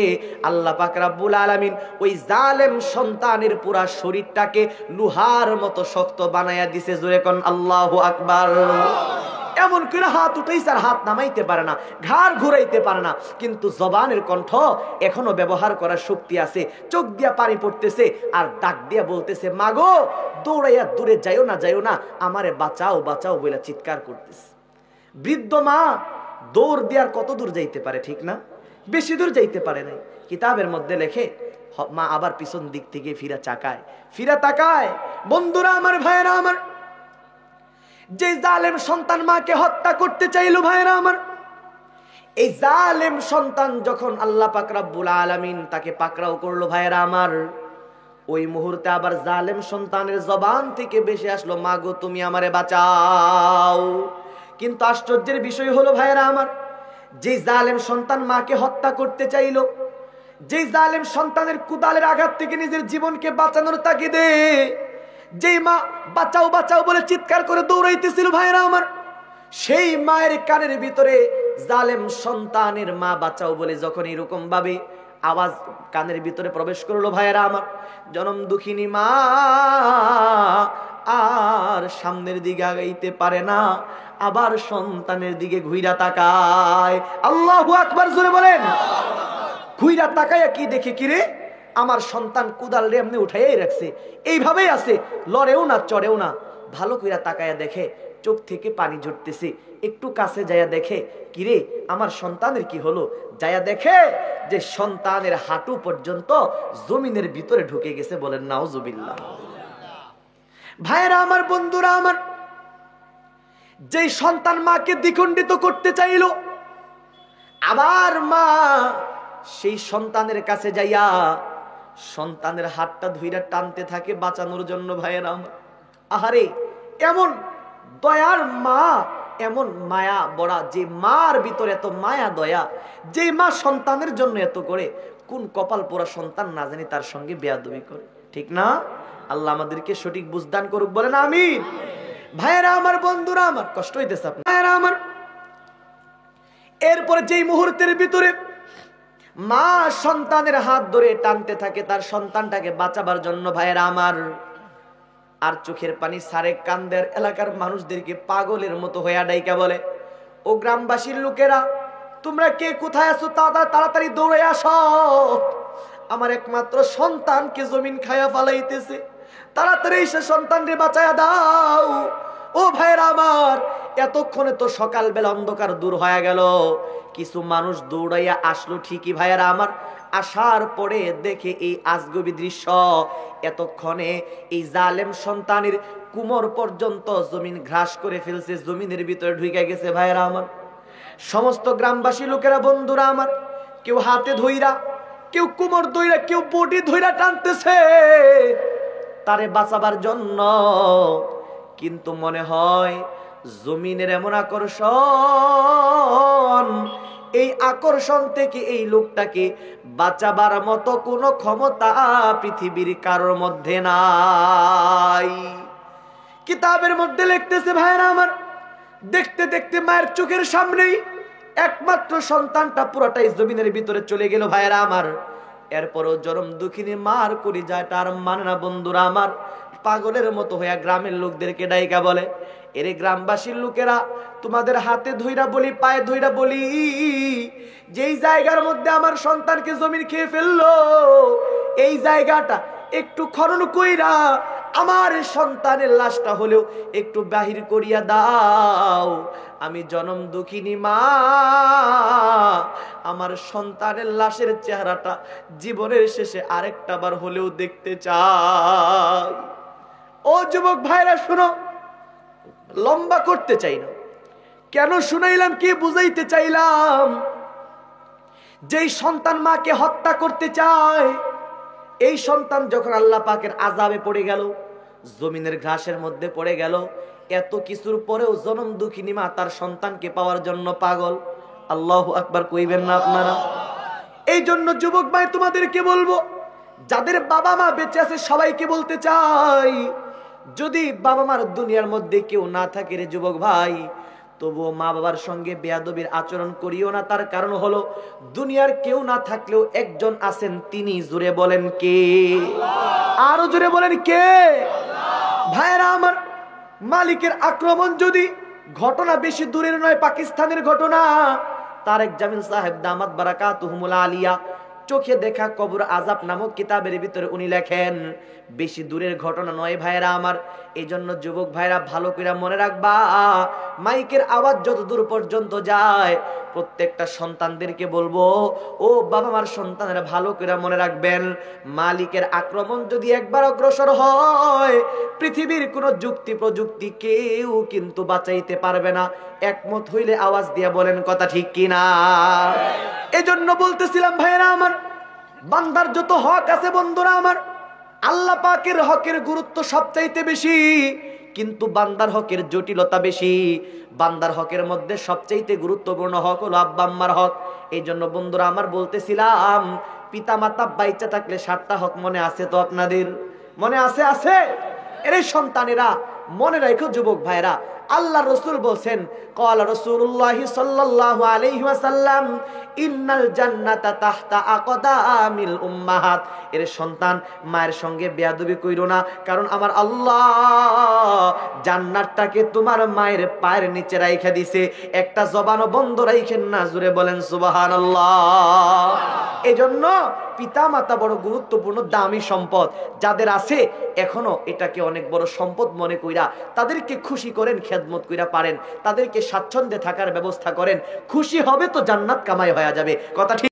আল্লাহ পাক রব্বুল আলামিন ওই জালেম সন্তানের পুরা শরীরটাকে লোহার মতো শক্ত বানায়া দিছে। জোরে কোন আল্লাহু আকবার। এমন করে হাত উঠাইছে আর হাত নামাইতে পারে না, ঘাড় ঘুরাইতে পারে না, কিন্তু জবানের কণ্ঠ এখনো ব্যবহার করার শক্তি আছে। চোখ দিয়া পানি পড়তেছে আর ডাক দিয়া বলতেছে, মাগো দৌড়াইয়া দূরে যাইও না, আমারে বাঁচাও বাঁচাও বলে চিৎকার করতেছে। বৃদ্ধ মা দৌড় দেওয়ার কত দূর যাইতে পারে, ঠিক না? বেশি দূর যাইতে পারে নাই। কিতাবের মধ্যে লেখে মা আবার পিছন দিক থেকে ফিরা তাকায়। বন্ধুরা আমার, ভাইয়েরা আমার, যে জালেম সন্তান মাকে হত্যা করতে চাইল ভাইরা আমার, এই জালেম সন্তান যখন আল্লাহ পাক রব্বুল আলামিন তাকে পাকড়াও করলো ভাইরা আমার, ওই মুহূর্তে আবার জালেম সন্তানের জবান থেকে বেশি আসলো, মাগো তুমি আমারে বাঁচাও। কিন্তু আশ্চর্যের বিষয় হলো ভাইরা আমার, যে জালেম সন্তান মাকে হত্যা করতে চাইল, যে জালেম সন্তানের কুদালের আঘাত থেকে নিজের জীবনকে বাঁচানোর তাগিদে যেই মা বাঁচাও বাঁচাও বলে চিৎকার করে দৌড়াইতেছিল ভাইরা আমার, সেই মায়ের কানের ভিতরে জালেম সন্তানের মা বাঁচাও বলে যখন এরকম ভাবে আওয়াজ কানের ভিতরে প্রবেশ করলো ভাইরা আমার, জনম দুঃখিনী মা আর সামনের দিকে আগাইতে পারে না, আবার সন্তানের দিকে ঘুইরা তাকায়। আল্লাহু আকবার জোরে বলেন। ঘুইরা তাকায় কি দেখে, কিরে আমার সন্তান কুদাল রে এমনি উঠাইয়াই রাখছে, এইভাবেই আছে, লড়েও না চড়েও না। ভালো কইরা তাকায়া দেখে চোখ থেকে পানি ঝরতেছে, একটু কাছে যায়া দেখে, কিরে আমার সন্তানের কি হলো? যায়া দেখে যে সন্তানের হাঁটু পর্যন্ত জমিনের ভিতরে ঢুকে গেছে। বলেন নাউজুবিল্লাহ। ভাইরা আমার, বন্ধুরা আমার, যেই সন্তান মাকে দ্বিখণ্ডিত করতে চাইল, আবার মা সেই সন্তানের কাছে যাইয়া সন্তানের হাতটা ধইরা টানতে থাকে বাঁচানোর জন্য। ভাইয়েরা আমার, আহারে এমন দয়ার মা, এমন মায়া বড়া, যে মার ভিতরে এত মায়া দয়া, যে মা সন্তানের জন্য এত করে, কোন কপাল পোড়া সন্তান না জানি তার সঙ্গে বেয়াদবি করে, ঠিক না? আল্লাহ আমাদেরকে সঠিক বুঝদান করুক, বলেন আমিন। ভাইয়েরা আমার, বন্ধুরা আমার, কষ্ট হইতেছে আপনার? ভাইয়েরা আমার, এরপরে যেই মুহূর্তের ভিতরে মা সন্তানের হাত ধরে টানতে থাকে তার সন্তানটাকে বাঁচাবার জন্য, ভাইয়েরা আমার, আর চোখের পানি সারে কান্দের এলাকার মানুষদেরকে পাগলের মতো হইয়া ডাইকা বলে, ও গ্রামবাসীর লোকেরা, তোমরা কে কোথায় আছো? তাড়াতাড়ি দৌড়ে আসো, আমার একমাত্র সন্তানকে জমিন খায়া ফালাইতেছে, তাড়াতাড়ি এসে সন্তানকে বাঁচায়া দাও। ও ভাইয়েরা আমার, এতক্ষণে তো সকালবেলা অন্ধকার দূর হয়ে গেল, কিছু মানুষ দৌড়াইয়া আসলো ঠিকই ভাইয়ারা আমার, আসার পরে দেখে এই আজগবি দৃশ্য, এতক্ষণে এই জালেম সন্তানের কুমর পর্যন্ত জমিন ঘাস করে ফেলছে, জমিনের ভিতরে ঢুকে গেছে ভাইয়ারা আমার। সমস্ত গ্রামবাসী লোকেরা, বন্ধুরা আমার, কেউ হাতে ধইরা, কেউ কোমর ধইরা, কেউ বডি ধইরা টানতেছে তারে বাঁচাবার জন্য। কিন্তু মনে হয় জমিনের এমন আকর্ষণ, এই আকর্ষণ থেকে এই লোকটাকে বাঁচাবার মতো কোনো ক্ষমতা পৃথিবীর কারোর মধ্যে নাই। কিতাবের মধ্যে লিখতেছে ভাইরা আমার, দেখতে দেখতে মায়ের চোখের সামনেই একমাত্র সন্তানটা পুরোটাই জমিনের ভিতরে চলে গেল ভাইরা আমার। এরপরও জরম দুঃখিনী মার করি যায় তার মানে না, বন্ধুরা আমার। পাগলের মতো হইয়া গ্রামের লোকদেরকে ডাইকা বলে, এরে গ্রামবাসীর লোকেরা, তোমাদের হাতে ধইরা বলি, পায়ে ধইরা বলি, যেই জায়গার মধ্যে আমার সন্তানকে জমিন খেয়ে ফেললো, এই জায়গাটা একটু খনন কইরা আমার সন্তানের লাশটা হলেও একটু বাহির করিয়া দাও। আমি জনম দুঃখিনী মা, আমার সন্তানের লাশের চেহারাটা জীবনের শেষে আরেকটা বার হলেও দেখতে চাই। ও যুবক ভাইরা শুনো, লম্বা করতে চাই না, কেন শুনাইলাম, কি বুঝাইতে চাইলাম, যেই সন্তান মাকে হত্যা করতে চায়, এই সন্তান যখন আল্লাহ পাকের আযাবে পড়ে গেল, জমিনের ঘাসের মধ্যে পড়ে গেল, এত কিছুর পরেও জনম দুঃখিনী মা তার সন্তানকে পাওয়ার জন্য পাগল। আল্লাহু আকবার কইবেন না আপনারা? এই জন্য যুবক ভাই তোমাদেরকে বলবো, যাদের বাবা মা বেঁচে আছে সবাইকে বলতে চাই, যদি বাবা মার দুনিয়ার মধ্যে কেউ না থাকে রে যুবক ভাই, তবুও মা বাবার সঙ্গে বেয়াদবির আচরণ করিও না। তার কারণ হলো, দুনিয়ার কেউ না থাকলেও একজন আছেন, তিনি, জোরে বলেন কে? আরো জোরে বলেন কে? ভাইরা আমার, মালিকের আক্রমণ যদি ঘটনা বেশি দূরের নয়, পাকিস্তানের ঘটনা। তারেক জামিল সাহেব দামাত বারাকাতুহুমুল আলিয়া চোখে দেখা কবর আযাব নামক কিতাবের ভিতরে উনি লেখেন, বেশি দূরের ঘটনা নয় ভাইরা আমার। এই জন্য যুবক ভাইরা ভালো করে মনে রাখবা, মাইকের আওয়াজ যত দূর পর্যন্ত যায়, প্রত্যেকটা সন্তানদেরকে বলবো, ও বাবা মার সন্তানেরা ভালো করে মনে রাখবেন, মালিকের আক্রমণ যদি একবার অগ্রসর হয়, পৃথিবীর কোনো যুক্তি প্রযুক্তি কেউ কিন্তু বাঁচাইতে পারবে না। একমত হইলে আওয়াজ দিয়ে বলেন কথা ঠিক কিনা? এজন্য বলতেছিলাম ভাইরা আমার, বান্দার যত হক আছে বন্ধুরা আমার, আল্লাহ পাকের হকের গুরুত্ব সবচাইতে বেশি, কিন্তু বান্দার হকের জটিলতা বেশি। বান্দার হকের মধ্যে সবচাইতে গুরুত্বপূর্ণ হক হলো আব্বা আম্মার হক। এই জন্য বন্ধুরা আমার বলতেছিলাম, পিতা মাতা বাইচা থাকলে 7টা হক মনে আছে তো আপনাদের? মনে আছে? আছে? এর সন্তানেরা মনে রাখো যুবক ভাইরা, আল্লাহ রসুল বলছেন, ক্বালা রাসূলুল্লাহি সাল্লাল্লাহু আলাইহি ওয়াসাল্লাম, ইন্নাল জান্নাতা তাহতা আকদামিল উম্মাহাত। এর সন্তান, মায়ের সঙ্গে বেয়াদবি কইরো না, কারণ আমার আল্লাহ জান্নাতটাকে তোমার মায়ের পায়ের নিচে রাইখা দিছে। একটা জবানও বন্ধ রাইখেন না, জোরে বলেন সুবহানাল্লাহ। এজন্য পিতা মাতা বড় গুরুত্বপূর্ণ, দামি সম্পদ। যাদের আছে এখনো এটাকে অনেক বড় সম্পদ মনে কইরা তাদেরকে খুশি করেন, খেদমত কইরা পারেন, তাদেরকে স্বাচ্ছন্দ্যে থাকার ব্যবস্থা করেন, খুশি হবে তো জান্নাত কামাই হয়ে যাবে। কথা ঠিক।